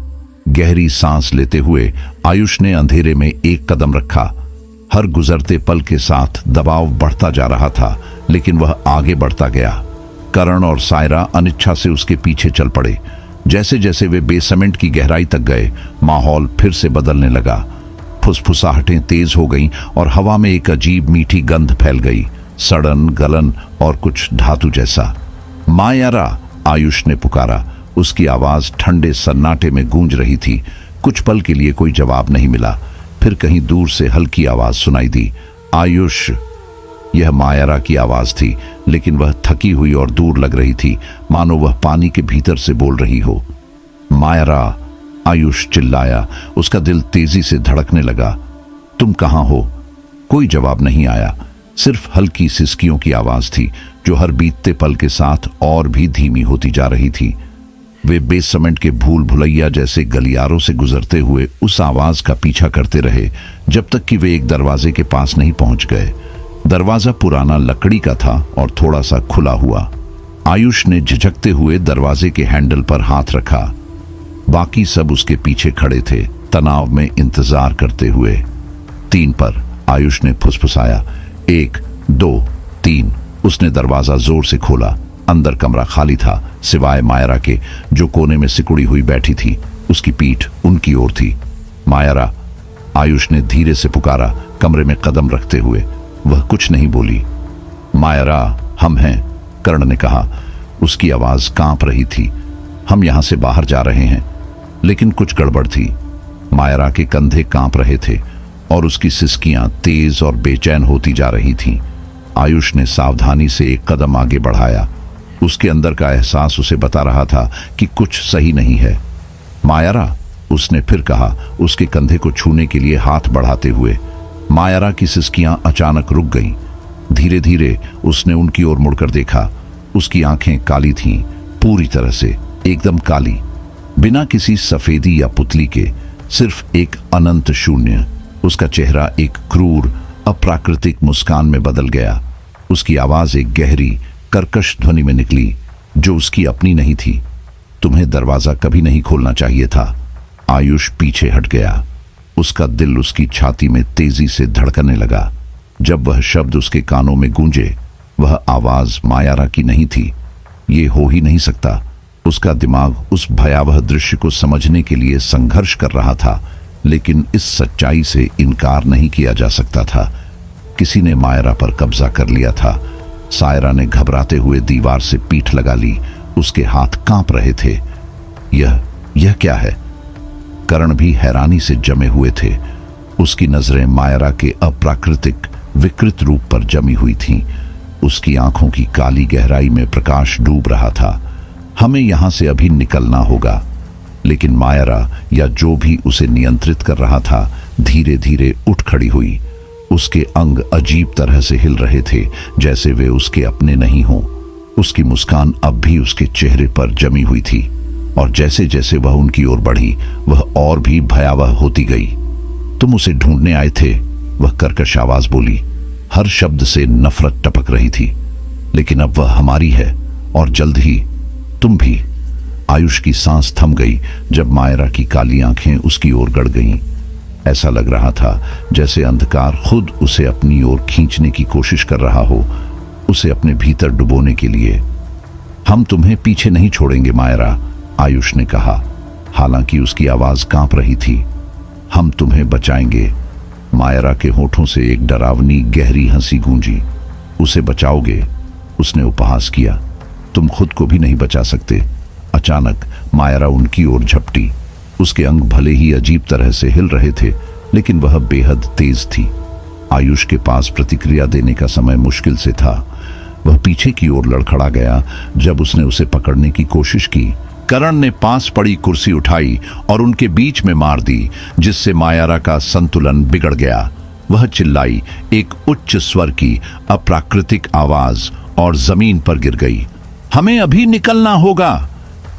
गहरी सांस लेते हुए आयुष ने अंधेरे में एक कदम रखा। हर गुजरते पल के साथ दबाव बढ़ता जा रहा था, लेकिन वह आगे बढ़ता गया। करण और सायरा अनिच्छा से उसके पीछे चल पड़े। जैसे जैसे वे बेसमेंट की गहराई तक गए, माहौल फिर से बदलने लगा। फुसफुसाहटें तेज हो गईं और हवा में एक अजीब मीठी गंध फैल गई, सड़न, गलन और कुछ धातु जैसा। मायारा! आयुष ने पुकारा। उसकी आवाज ठंडे सन्नाटे में गूंज रही थी। कुछ पल के लिए कोई जवाब नहीं मिला। फिर कहीं दूर से हल्की आवाज सुनाई दी, आयुष! यह मायारा की आवाज थी, लेकिन वह थकी हुई और दूर लग रही थी, मानो वह पानी के भीतर से बोल रही हो। मायारा! आयुष चिल्लाया। उसका दिल तेजी से धड़कने लगा। तुम कहां हो? कोई जवाब नहीं आया। सिर्फ हल्की सिसकियों की आवाज थी, जो हर बीतते पल के साथ और भी धीमी होती जा रही थी। वे बेसमेंट के भूल भुलैया जैसे गलियारों से गुजरते हुए उस आवाज का पीछा करते रहे, जब तक कि वे एक दरवाजे के पास नहीं पहुंच गए। दरवाजा पुराना लकड़ी का था और थोड़ा सा खुला हुआ। आयुष ने झिझकते हुए दरवाजे के हैंडल पर हाथ रखा। बाकी सब उसके पीछे खड़े थे, तनाव में इंतजार करते हुए। 3 पर आयुष ने फुसफुसाया। 1, 2, 3। उसने दरवाजा जोर से खोला। अंदर कमरा खाली था, सिवाय मायरा के, जो कोने में सिकुड़ी हुई बैठी थी। उसकी पीठ उनकी ओर थी। मायरा! आयुष ने धीरे से पुकारा, कमरे में कदम रखते हुए। वह कुछ नहीं बोली। मायरा, हम हैं, कर्ण ने कहा। उसकी आवाज कांप रही थी। हम यहां से बाहर जा रहे हैं। लेकिन कुछ गड़बड़ थी। मायरा के कंधे कांप रहे थे और उसकी सिसकियां तेज और बेचैन होती जा रही थीं। आयुष ने सावधानी से एक कदम आगे बढ़ाया। उसके अंदर का एहसास उसे बता रहा था कि कुछ सही नहीं है। मायरा! उसने फिर कहा, उसके कंधे को छूने के लिए हाथ बढ़ाते हुए। मायरा की सिसकियां अचानक रुक गईं। धीरे धीरे उसने उनकी ओर मुड़कर देखा। उसकी आंखें काली थीं, पूरी तरह से, एकदम काली, बिना किसी सफेदी या पुतली के, सिर्फ एक अनंत शून्य। उसका चेहरा एक क्रूर, अप्राकृतिक मुस्कान में बदल गया। उसकी आवाज एक गहरी कर्कश ध्वनि में निकली जो उसकी अपनी नहीं थी। तुम्हें दरवाजा कभी नहीं खोलना चाहिए था। आयुष पीछे हट गया। उसका दिल उसकी छाती में तेजी से धड़कने लगा। जब वह शब्द उसके कानों में गूंजे, वह आवाज मायारा की नहीं थी। ये हो ही नहीं सकता। उसका दिमाग उस भयावह दृश्य को समझने के लिए संघर्ष कर रहा था, लेकिन इस सच्चाई से इनकार नहीं किया जा सकता था। किसी ने मायरा पर कब्जा कर लिया था। सायरा ने घबराते हुए दीवार से पीठ लगा ली। उसके हाथ कांप रहे थे। यह क्या है? करण भी हैरानी से जमे हुए थे। उसकी नजरें मायरा के अप्राकृतिक विकृत रूप पर जमी हुई थीं। उसकी आंखों की काली गहराई में प्रकाश डूब रहा था। हमें यहां से अभी निकलना होगा। लेकिन मायरा या जो भी उसे नियंत्रित कर रहा था धीरे धीरे उठ खड़ी हुई। उसके अंग अजीब तरह से हिल रहे थे, जैसे वे उसके अपने नहीं हों। उसकी मुस्कान अब भी उसके चेहरे पर जमी हुई थी, और जैसे जैसे वह उनकी ओर बढ़ी, वह और भी भयावह होती गई। तुम उसे ढूंढने आए थे, वह कर्कश आवाज बोली। हर शब्द से नफरत टपक रही थी। लेकिन अब वह हमारी है, और जल्द ही तुम भी। आयुष की सांस थम गई जब मायरा की काली आंखें उसकी ओर गड़ गईं। ऐसा लग रहा था जैसे अंधकार खुद उसे अपनी ओर खींचने की कोशिश कर रहा हो, उसे अपने भीतर डुबोने के लिए। हम तुम्हें पीछे नहीं छोड़ेंगे मायरा, आयुष ने कहा, हालांकि उसकी आवाज कांप रही थी। हम तुम्हें बचाएंगे। मायरा के होठों से एक डरावनी गहरी हंसी गूंजी। उसे बचाओगे? उसने उपहास किया। तुम खुद को भी नहीं बचा सकते। अचानक मायरा उनकी ओर झपटी। उसके अंग भले ही अजीब तरह से हिल रहे थे, लेकिन वह बेहद तेज थी। आयुष के पास प्रतिक्रिया देने का समय मुश्किल से था। वह पीछे की ओर लड़खड़ा गया जब उसने उसे पकड़ने की कोशिश की। करण ने पास पड़ी कुर्सी उठाई और उनके बीच में मार दी, जिससे मायारा का संतुलन बिगड़ गया। वह चिल्लाई, एक उच्च स्वर की अप्राकृतिक आवाज, और जमीन पर गिर गई। हमें अभी निकलना होगा।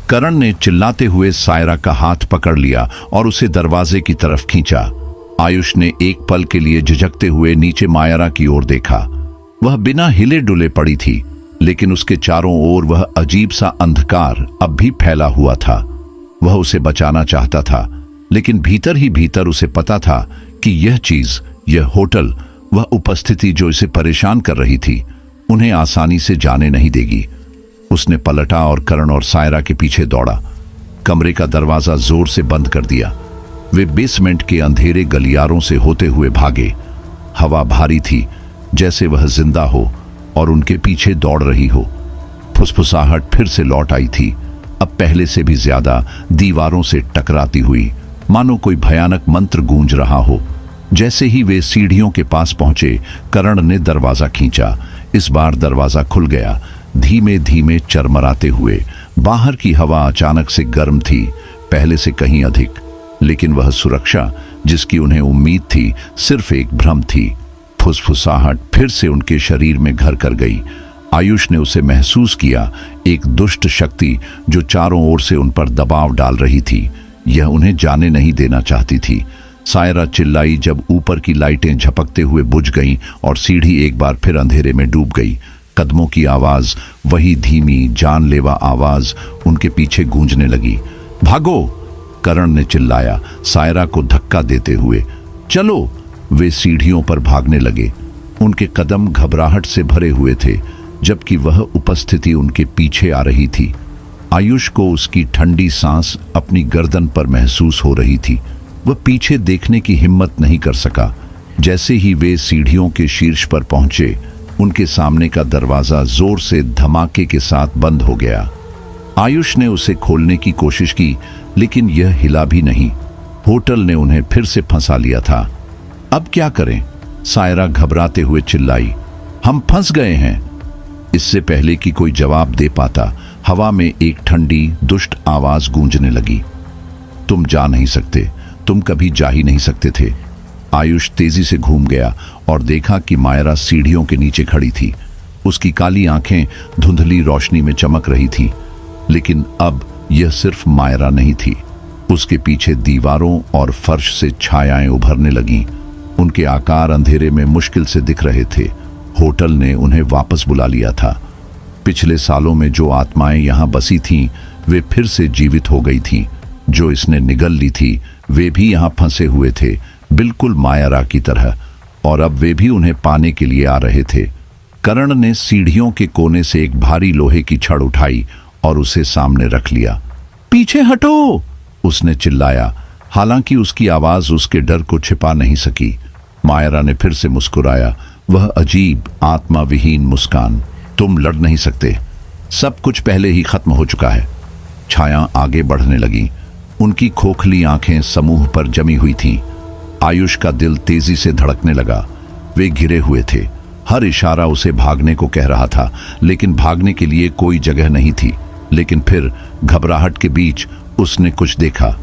करण ने चिल्लाते हुए सायरा का हाथ पकड़ लिया और उसे दरवाजे की तरफ खींचा। आयुष ने एक पल के लिए झिझकते हुए नीचे मायरा की ओर देखा। वह बिना हिले डुले पड़ी थी, लेकिन उसके चारों ओर वह अजीब सा अंधकार अब भी फैला हुआ था। वह उसे बचाना चाहता था, लेकिन भीतर ही भीतर उसे पता था कि यह चीज, यह होटल, वह उपस्थिति जो इसे परेशान कर रही थी, उन्हें आसानी से जाने नहीं देगी। उसने पलटा और करण और सायरा के पीछे दौड़ा। कमरे का दरवाजा जोर से बंद कर दिया। वे बेसमेंट के अंधेरे गलियारों से होते हुए भागे। हवा भारी थी, जैसे वह जिंदा हो और उनके पीछे दौड़ रही हो। फुसफुसाहट फिर से लौट आई थी, अब पहले से भी ज्यादा दीवारों से टकराती हुई, मानो कोई भयानक मंत्र गूंज रहा हो। जैसे ही वे सीढ़ियों के पास पहुंचे, करण ने दरवाजा खींचा। इस बार दरवाजा खुल गया, धीमे धीमे चरमराते हुए। बाहर की हवा अचानक से गर्म थी, पहले से कहीं अधिक, लेकिन वह सुरक्षा जिसकी उन्हें उम्मीद थी सिर्फ एक भ्रम थी। फुसफुसाहट फिर से उनके शरीर में घर कर गई। आयुष ने उसे महसूस किया, एक दुष्ट शक्ति जो चारों ओर से उन पर दबाव डाल रही थी। यह उन्हें जाने नहीं देना चाहती थी। सायरा चिल्लाई जब ऊपर की लाइटें झपकते हुए बुझ गईं और सीढ़ी एक बार फिर अंधेरे में डूब गई। कदमों की आवाज, वही धीमी जानलेवा आवाज, उनके पीछे गूंजने लगी। भागो! करण ने चिल्लाया, सायरा को धक्का देते हुए। चलो! वे सीढ़ियों पर भागने लगे। उनके कदम घबराहट से भरे हुए थे, जबकि वह उपस्थिति उनके पीछे आ रही थी। आयुष को उसकी ठंडी सांस अपनी गर्दन पर महसूस हो रही थी। वह पीछे देखने की हिम्मत नहीं कर सका। जैसे ही वे सीढ़ियों के शीर्ष पर पहुंचे, उनके सामने का दरवाजा जोर से धमाके के साथ बंद हो गया। आयुष ने उसे खोलने की कोशिश की, लेकिन यह हिला भी नहीं। होटल ने उन्हें फिर से फंसा लिया था। अब क्या करें? सायरा घबराते हुए चिल्लाई, हम फंस गए हैं। इससे पहले कि कोई जवाब दे पाता, हवा में एक ठंडी दुष्ट आवाज गूंजने लगी। तुम जा नहीं सकते, तुम कभी जा ही नहीं सकते थे। आयुष तेजी से घूम गया और देखा कि मायरा सीढ़ियों के नीचे खड़ी थी। उसकी काली आंखें धुंधली रोशनी में चमक रही थी, लेकिन अब यह सिर्फ मायरा नहीं थी। उसके पीछे दीवारों और फर्श से छायाएं उभरने लगीं। उनके आकार अंधेरे में मुश्किल से दिख रहे थे। होटल ने उन्हें वापस बुला लिया था। पिछले सालों में जो आत्माएं यहां बसी थीं, वे फिर से जीवित हो गई थीं। जो इसने निगल ली थी, वे भी यहां फंसे हुए थे, बिल्कुल मायारा की तरह, और अब वे भी उन्हें पाने के लिए आ रहे थे। करण ने सीढ़ियों के कोने से एक भारी लोहे की छड़ उठाई और उसे सामने रख लिया। पीछे हटो, उसने चिल्लाया। हालांकि उसकी आवाज उसके डर को छिपा नहीं सकी। मायरा ने फिर से मुस्कुराया, वह अजीब आत्मा विहीन मुस्कान। तुम लड़ नहीं सकते, सब कुछ पहले ही खत्म हो चुका है। छाया आगे बढ़ने लगी। उनकी खोखली आंखें समूह पर जमी हुई थीं। आयुष का दिल तेजी से धड़कने लगा। वे घिरे हुए थे। हर इशारा उसे भागने को कह रहा था, लेकिन भागने के लिए कोई जगह नहीं थी। लेकिन फिर घबराहट के बीच उसने कुछ देखा।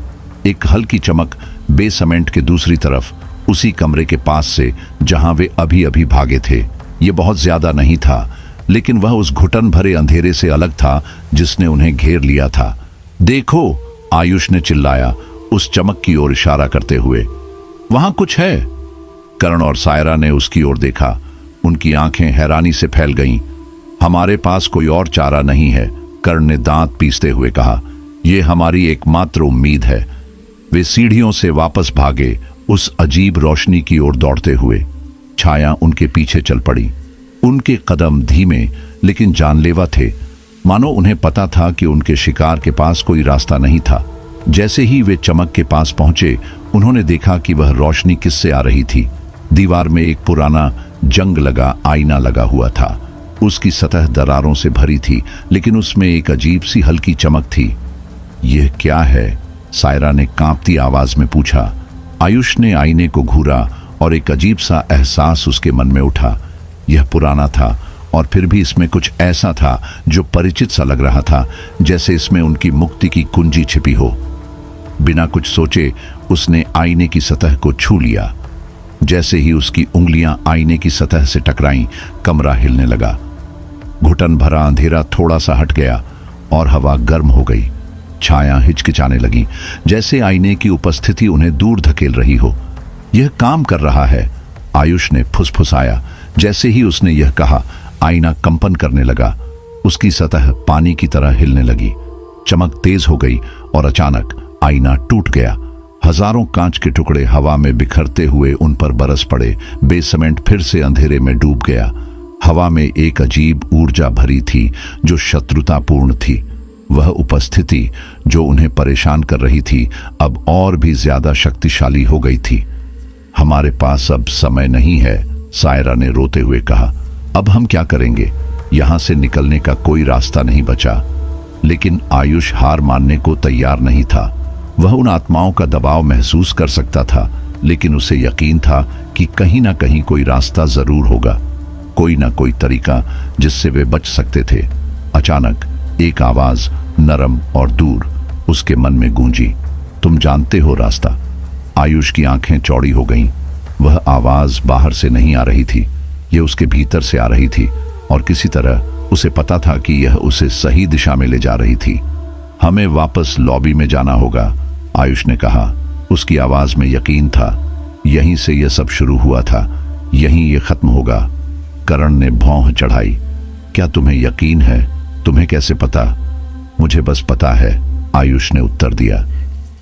एक हल्की चमक बेसमेंट के दूसरी तरफ, उसी कमरे के पास से जहां वे अभी अभी भागे थे। यह बहुत ज्यादा नहीं था, लेकिन वह उस घुटन भरे अंधेरे से अलग था जिसने उन्हें घेर लिया था। देखो, आयुष ने चिल्लाया, उस चमक की ओर इशारा करते हुए। वहां कुछ है। करण और सायरा ने उसकी ओर देखा। उनकी आंखें हैरानी से फैल गईं। हमारे पास कोई और चारा नहीं है, कर्ण ने दांत पीसते हुए कहा। यह हमारी एकमात्र उम्मीद है। वे सीढ़ियों से वापस भागे, उस अजीब रोशनी की ओर दौड़ते हुए। छाया उनके पीछे चल पड़ी। उनके कदम धीमे लेकिन जानलेवा थे, मानो उन्हें पता था कि उनके शिकार के पास कोई रास्ता नहीं था। जैसे ही वे चमक के पास पहुंचे, उन्होंने देखा कि वह रोशनी किससे आ रही थी। दीवार में एक पुराना जंग लगा आईना लगा हुआ था। उसकी सतह दरारों से भरी थी, लेकिन उसमें एक अजीब सी हल्की चमक थी। यह क्या है? सायरा ने कांपती आवाज में पूछा। आयुष ने आईने को घूरा और एक अजीब सा एहसास उसके मन में उठा। यह पुराना था और फिर भी इसमें कुछ ऐसा था जो परिचित सा लग रहा था, जैसे इसमें उनकी मुक्ति की कुंजी छिपी हो। बिना कुछ सोचे उसने आईने की सतह को छू लिया। जैसे ही उसकी उंगलियां आईने की सतह से टकराईं, कमरा हिलने लगा। घुटन भरा अंधेरा थोड़ा सा हट गया और हवा गर्म हो गई। छाया हिचकिचाने लगी, जैसे आईने की उपस्थिति उन्हें दूर धकेल रही हो। यह काम कर रहा है, आयुष ने फुसफुसाया। जैसे ही उसने यह कहा, आईना कंपन करने लगा। उसकी सतह पानी की तरह हिलने लगी। चमक तेज हो गई और अचानक आईना टूट गया। हजारों कांच के टुकड़े हवा में बिखरते हुए उन पर बरस पड़े। बेसमेंट फिर से अंधेरे में डूब गया। हवा में एक अजीब ऊर्जा भरी थी जो शत्रुतापूर्ण थी। वह उपस्थिति जो उन्हें परेशान कर रही थी, अब और भी ज्यादा शक्तिशाली हो गई थी। हमारे पास अब समय नहीं है, सायरा ने रोते हुए कहा। अब हम क्या करेंगे? यहां से निकलने का कोई रास्ता नहीं बचा। लेकिन आयुष हार मानने को तैयार नहीं था। वह उन आत्माओं का दबाव महसूस कर सकता था, लेकिन उसे यकीन था कि कहीं ना कहीं कोई रास्ता जरूर होगा, कोई ना कोई तरीका जिससे वे बच सकते थे। अचानक एक आवाज नरम और दूर उसके मन में गूंजी। तुम जानते हो रास्ता? आयुष की आंखें चौड़ी हो गईं। वह आवाज बाहर से नहीं आ रही थी, यह उसके भीतर से आ रही थी, और किसी तरह उसे पता था कि यह उसे सही दिशा में ले जा रही थी। हमें वापस लॉबी में जाना होगा, आयुष ने कहा। उसकी आवाज में यकीन था। यहीं से यह सब शुरू हुआ था, यहीं यह खत्म होगा। करण ने भौं चढ़ाई। क्या तुम्हें यकीन है? तुम्हें कैसे पता? मुझे बस पता है, आयुष ने उत्तर दिया।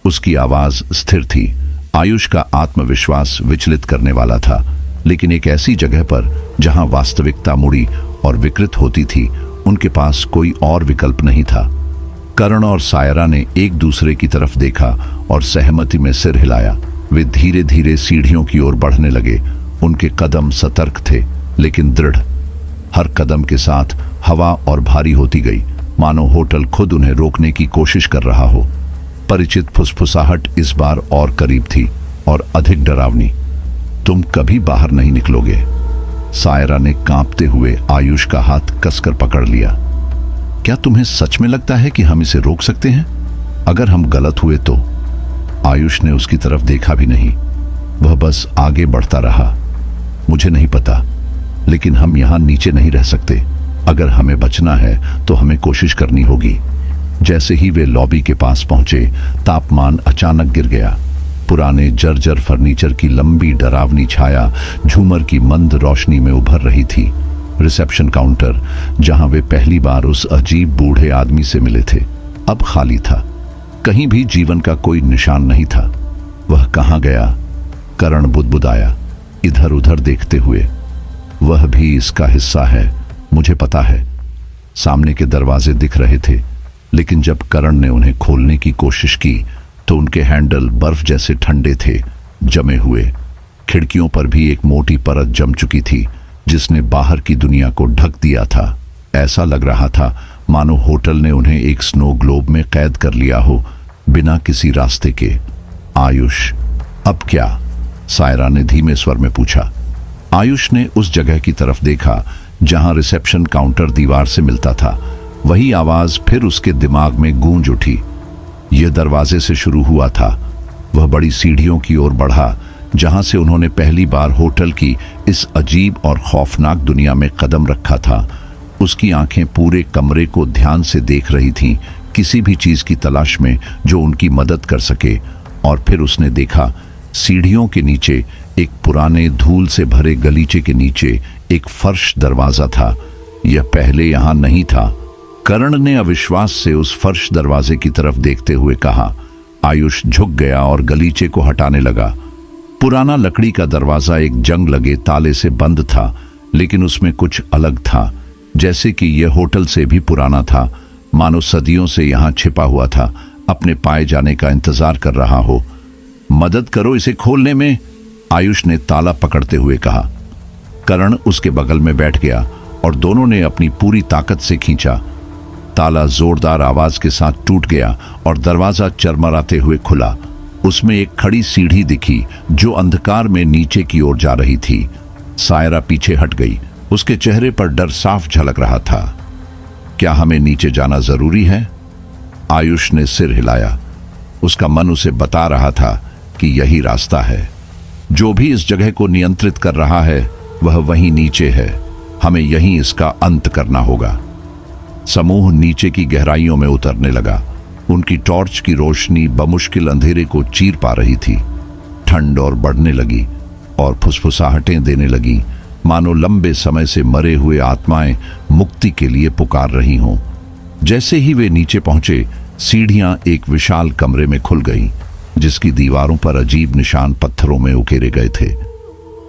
उसकी आवाज स्थिर थी। आयुष का आत्मविश्वास विचलित करने वाला था, लेकिन एक ऐसी जगह पर जहां वास्तविकता मुड़ी और विकृत होती थी, उनके पास कोई और विकल्प नहीं था। करण और सायरा ने एक दूसरे की तरफ देखा और सहमति में सिर हिलाया। वे धीरे धीरे सीढ़ियों की ओर बढ़ने लगे। उनके कदम सतर्क थे लेकिन दृढ़। हर कदम के साथ हवा और भारी होती गई, मानो होटल खुद उन्हें रोकने की कोशिश कर रहा हो। परिचित फुसफुसाहट इस बार और करीब थी और अधिक डरावनी। तुम कभी बाहर नहीं निकलोगे, सायरा ने कांपते हुए आयुष का हाथ कसकर पकड़ लिया। क्या तुम्हें सच में लगता है कि हम इसे रोक सकते हैं? अगर हम गलत हुए तो? आयुष ने उसकी तरफ देखा भी नहीं। वह बस आगे बढ़ता रहा। मुझे नहीं पता, लेकिन हम यहां नीचे नहीं रह सकते। अगर हमें बचना है तो हमें कोशिश करनी होगी। जैसे ही वे लॉबी के पास पहुंचे, तापमान अचानक गिर गया। पुराने जर्जर फर्नीचर की लंबी डरावनी छाया झूमर की मंद रोशनी में उभर रही थी। रिसेप्शन काउंटर, जहां वे पहली बार उस अजीब बूढ़े आदमी से मिले थे, अब खाली था। कहीं भी जीवन का कोई निशान नहीं था। वह कहाँ गया? करण बुदबुदाया, इधर उधर देखते हुए। वह भी इसका हिस्सा है, मुझे पता है। सामने के दरवाजे दिख रहे थे, लेकिन जब करण ने उन्हें खोलने की कोशिश की तो उनके हैंडल बर्फ जैसे ठंडे थे, जमे हुए। खिड़कियों पर भी एक मोटी परत जम चुकी थी, जिसने बाहर की दुनिया को ढक दिया था। ऐसा लग रहा था मानो होटल ने उन्हें एक स्नो ग्लोब में कैद कर लिया हो, बिना किसी रास्ते के। आयुष, अब क्या? सायरा ने धीमे स्वर में पूछा। आयुष ने उस जगह की तरफ देखा जहां रिसेप्शन काउंटर दीवार से मिलता था। वही आवाज फिर उसके दिमाग में गूंज उठी। यह दरवाजे से शुरू हुआ था। वह बड़ी सीढ़ियों की ओर बढ़ा, जहां से उन्होंने पहली बार होटल की इस अजीब और खौफनाक दुनिया में कदम रखा था। उसकी आंखें पूरे कमरे को ध्यान से देख रही थीं, किसी भी चीज की तलाश में जो उनकी मदद कर सके। और फिर उसने देखा, सीढ़ियों के नीचे, एक पुराने धूल से भरे गलीचे के नीचे एक फर्श दरवाजा था। यह पहले यहां नहीं था। करण ने अविश्वास से उस फर्श दरवाजे की तरफ देखते हुए कहा। आयुष झुक गया और गलीचे को हटाने लगा। पुराना लकड़ी का दरवाजा एक जंग लगे ताले से बंद था, लेकिन उसमें कुछ अलग था, जैसे कि यह होटल से भी पुराना था, मानो सदियों से यहां छिपा हुआ था, अपने पाए जाने का इंतजार कर रहा हो। मदद करो इसे खोलने में, आयुष ने ताला पकड़ते हुए कहा। करण उसके बगल में बैठ गया और दोनों ने अपनी पूरी ताकत से खींचा। ताला जोरदार आवाज के साथ टूट गया और दरवाजा चरमराते हुए खुला। उसमें एक खड़ी सीढ़ी दिखी जो अंधकार में नीचे की ओर जा रही थी। सायरा पीछे हट गई। उसके चेहरे पर डर साफ झलक रहा था। क्या हमें नीचे जाना जरूरी है? आयुष ने सिर हिलाया। उसका मन उसे बता रहा था कि यही रास्ता है। जो भी इस जगह को नियंत्रित कर रहा है वह वहीं नीचे है। हमें यहीं इसका अंत करना होगा। समूह नीचे की गहराइयों में उतरने लगा। उनकी टॉर्च की रोशनी बमुश्किल अंधेरे को चीर पा रही थी। ठंड और बढ़ने लगी और फुसफुसाहटें देने लगी, मानो लंबे समय से मरे हुए आत्माएं मुक्ति के लिए पुकार रही हों। जैसे ही वे नीचे पहुंचे, सीढ़ियां एक विशाल कमरे में खुल गईं, जिसकी दीवारों पर अजीब निशान पत्थरों में उकेरे गए थे।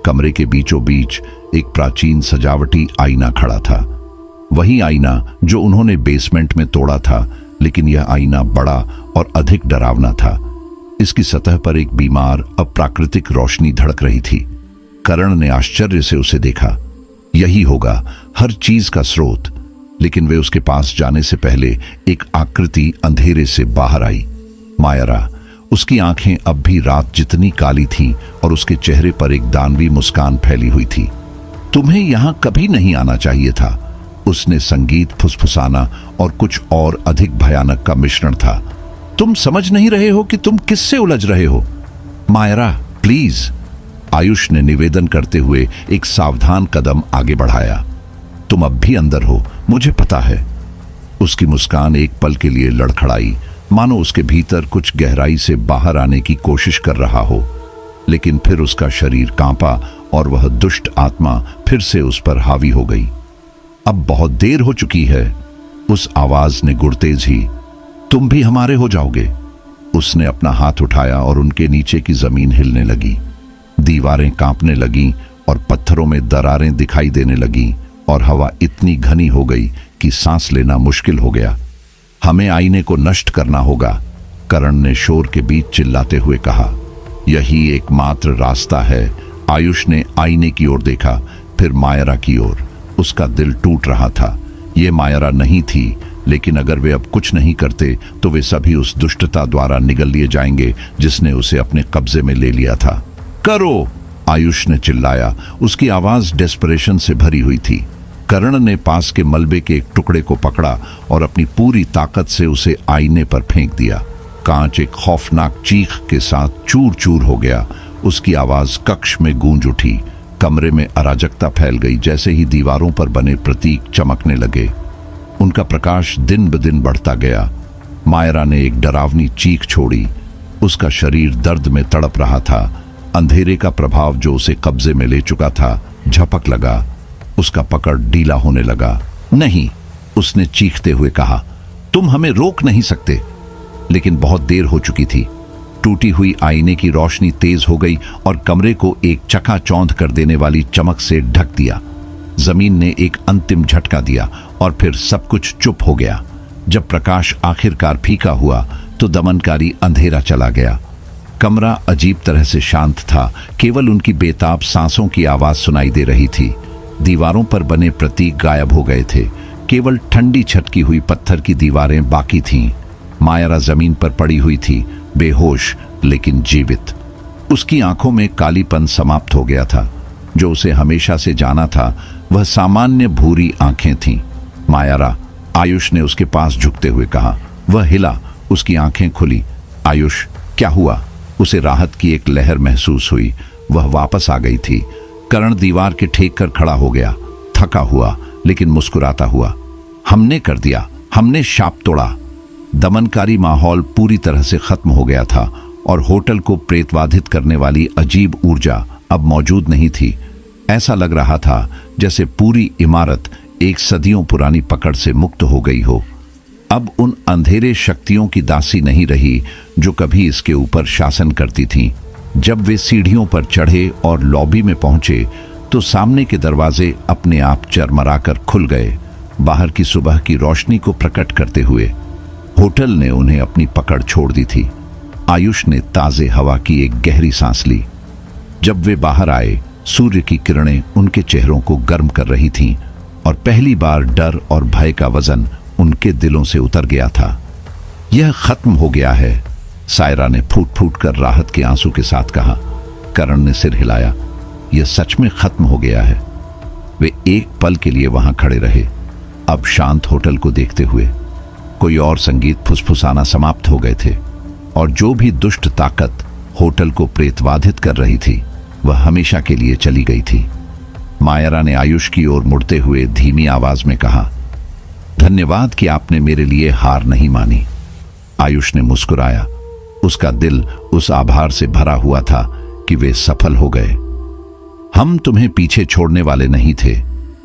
कमरे के बीचों बीच एक प्राचीन सजावटी आईना खड़ा था। वही आईना जो उन्होंने बेसमेंट में तोड़ा था, लेकिन यह आईना बड़ा और अधिक डरावना था। इसकी सतह पर एक बीमार, अप्राकृतिक रोशनी धड़क रही थी। करण ने आश्चर्य से उसे देखा। यही होगा हर चीज का स्रोत। लेकिन वे उसके पास जाने से पहले एक आकृति अंधेरे से बाहर आई। मायरा। उसकी आंखें अब भी रात जितनी काली थीं और उसके चेहरे पर एक दानवी मुस्कान फैली हुई थी। तुम्हें यहां कभी नहीं आना चाहिए था। उसने संगीत, फुसफुसाना और कुछ और अधिक भयानक का मिश्रण था। तुम समझ नहीं रहे हो कि तुम किससे उलझ रहे हो? मायरा, प्लीज, आयुष ने निवेदन करते हुए एक सावधान कदम आगे बढ़ाया। तुम अब भी अंदर हो, मुझे पता है। उसकी मुस्कान एक पल के लिए लड़खड़ाई, मानो उसके भीतर कुछ गहराई से बाहर आने की कोशिश कर रहा हो। लेकिन फिर उसका शरीर कांपा और वह दुष्ट आत्मा फिर से उस पर हावी हो गई। अब बहुत देर हो चुकी है, उस आवाज ने गुड़तेज ही। तुम भी हमारे हो जाओगे। उसने अपना हाथ उठाया और उनके नीचे की जमीन हिलने लगी। दीवारें कांपने लगीं और पत्थरों में दरारें दिखाई देने लगीं और हवा इतनी घनी हो गई कि सांस लेना मुश्किल हो गया। हमें आईने को नष्ट करना होगा, करण ने शोर के बीच चिल्लाते हुए कहा। यही एकमात्र रास्ता है। आयुष ने आईने की ओर देखा, फिर मायरा की ओर। उसका दिल टूट रहा था। ये मायरा नहीं थी, लेकिन अगर वे अब कुछ नहीं करते तो वे सभी उस दुष्टता द्वारा निगल लिए जाएंगे जिसने उसे अपने कब्जे में ले लिया था। करो, आयुष ने चिल्लाया। उसकी आवाज डेस्परेशन से भरी हुई थी। करण ने पास के मलबे के एक टुकड़े को पकड़ा और अपनी पूरी ताकत से उसे आईने पर फेंक दिया। कांच एक खौफनाक चीख के साथ चूर चूर हो गया। उसकी आवाज कक्ष में गूंज उठी। कमरे में अराजकता फैल गई। जैसे ही दीवारों पर बने प्रतीक चमकने लगे, उनका प्रकाश दिन ब दिन बढ़ता गया। मायरा ने एक डरावनी चीख छोड़ी। उसका शरीर दर्द में तड़प रहा था। अंधेरे का प्रभाव जो उसे कब्जे में ले चुका था झपक लगा। उसका पकड़ ढीला होने लगा। नहीं, उसने चीखते हुए कहा, तुम हमें रोक नहीं सकते। लेकिन बहुत देर हो चुकी थी। टूटी हुई आईने की रोशनी तेज हो गई और कमरे को एक चकाचौंध कर देने वाली चमक से ढक दिया। जमीन ने एक अंतिम झटका दिया और फिर सब कुछ चुप हो गया। जब प्रकाश आखिरकार फीका हुआ तो दमनकारी अंधेरा चला गया। कमरा अजीब तरह से शांत था। केवल उनकी बेताब सांसों की आवाज सुनाई दे रही थी। दीवारों पर बने प्रतीक गायब हो गए थे। केवल ठंडी छटकी हुई पत्थर की दीवारें बाकी थीं। मायरा जमीन पर पड़ी हुई थी, बेहोश लेकिन जीवित। उसकी आंखों में कालीपन समाप्त हो गया था। जो उसे हमेशा से जाना था वह सामान्य भूरी आंखें थीं। मायरा, आयुष ने उसके पास झुकते हुए कहा। वह हिला, उसकी आंखें खुली। आयुष, क्या हुआ? उसे राहत की एक लहर महसूस हुई। वह वापस आ गई थी। करण दीवार के ठेक कर खड़ा हो गया, थका हुआ लेकिन मुस्कुराता हुआ। हमने कर दिया, हमने शाप तोड़ा। दमनकारी माहौल पूरी तरह से खत्म हो गया था और होटल को प्रेतवाधित करने वाली अजीब ऊर्जा अब मौजूद नहीं थी। ऐसा लग रहा था जैसे पूरी इमारत एक सदियों पुरानी पकड़ से मुक्त हो गई हो। अब उन अंधेरे शक्तियों की दासी नहीं रही जो कभी इसके ऊपर शासन करती थीं। जब वे सीढ़ियों पर चढ़े और लॉबी में पहुंचे तो सामने के दरवाजे अपने आप चरमराकर खुल गए, बाहर की सुबह की रोशनी को प्रकट करते हुए। होटल ने उन्हें अपनी पकड़ छोड़ दी थी। आयुष ने ताजे हवा की एक गहरी सांस ली। जब वे बाहर आए, सूर्य की किरणें उनके चेहरों को गर्म कर रही थीं और पहली बार डर और भय का वजन उनके दिलों से उतर गया था। यह खत्म हो गया है, सायरा ने फूट फूट कर राहत के आंसू के साथ कहा। करण ने सिर हिलाया। यह सच में खत्म हो गया है। वे एक पल के लिए वहां खड़े रहे, अब शांत होटल को देखते हुए। कोई और संगीत फुसफुसाना समाप्त हो गए थे और जो भी दुष्ट ताकत होटल को प्रेतवाधित कर रही थी वह हमेशा के लिए चली गई थी। मायरा ने आयुष की ओर मुड़ते हुए धीमी आवाज में कहा, धन्यवाद कि आपने मेरे लिए हार नहीं मानी। आयुष ने मुस्कुराया। उसका दिल उस आभार से भरा हुआ था कि वे सफल हो गए। हम तुम्हें पीछे छोड़ने वाले नहीं थे।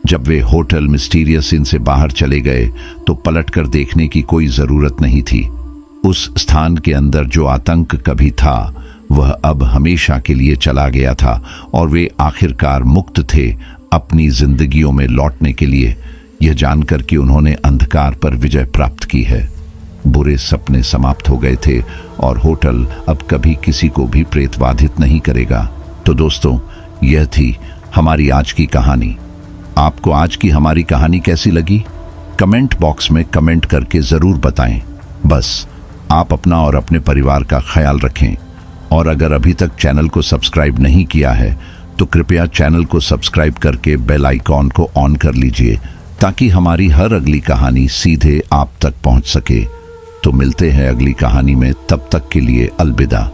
जब वे होटल मिस्टीरियस इन से बाहर चले गए तो पलटकर देखने की कोई जरूरत नहीं थी। उस स्थान के अंदर जो आतंक कभी था वह अब हमेशा के लिए चला गया था और वे आखिरकार मुक्त थे अपनी जिंदगियों में लौटने के लिए, यह जानकर कि उन्होंने अंधकार पर विजय प्राप्त की है। बुरे सपने समाप्त हो गए थे और होटल अब कभी किसी को भी प्रेतवाधित नहीं करेगा। तो दोस्तों, यह थी हमारी आज की कहानी। आपको आज की हमारी कहानी कैसी लगी? कमेंट बॉक्स में कमेंट करके जरूर बताएं। बस आप अपना और अपने परिवार का ख्याल रखें और अगर अभी तक चैनल को सब्सक्राइब नहीं किया है तो कृपया चैनल को सब्सक्राइब करके बेल आइकॉन को ऑन कर लीजिए ताकि हमारी हर अगली कहानी सीधे आप तक पहुंच सके। तो मिलते हैं अगली कहानी में, तब तक के लिए अलविदा।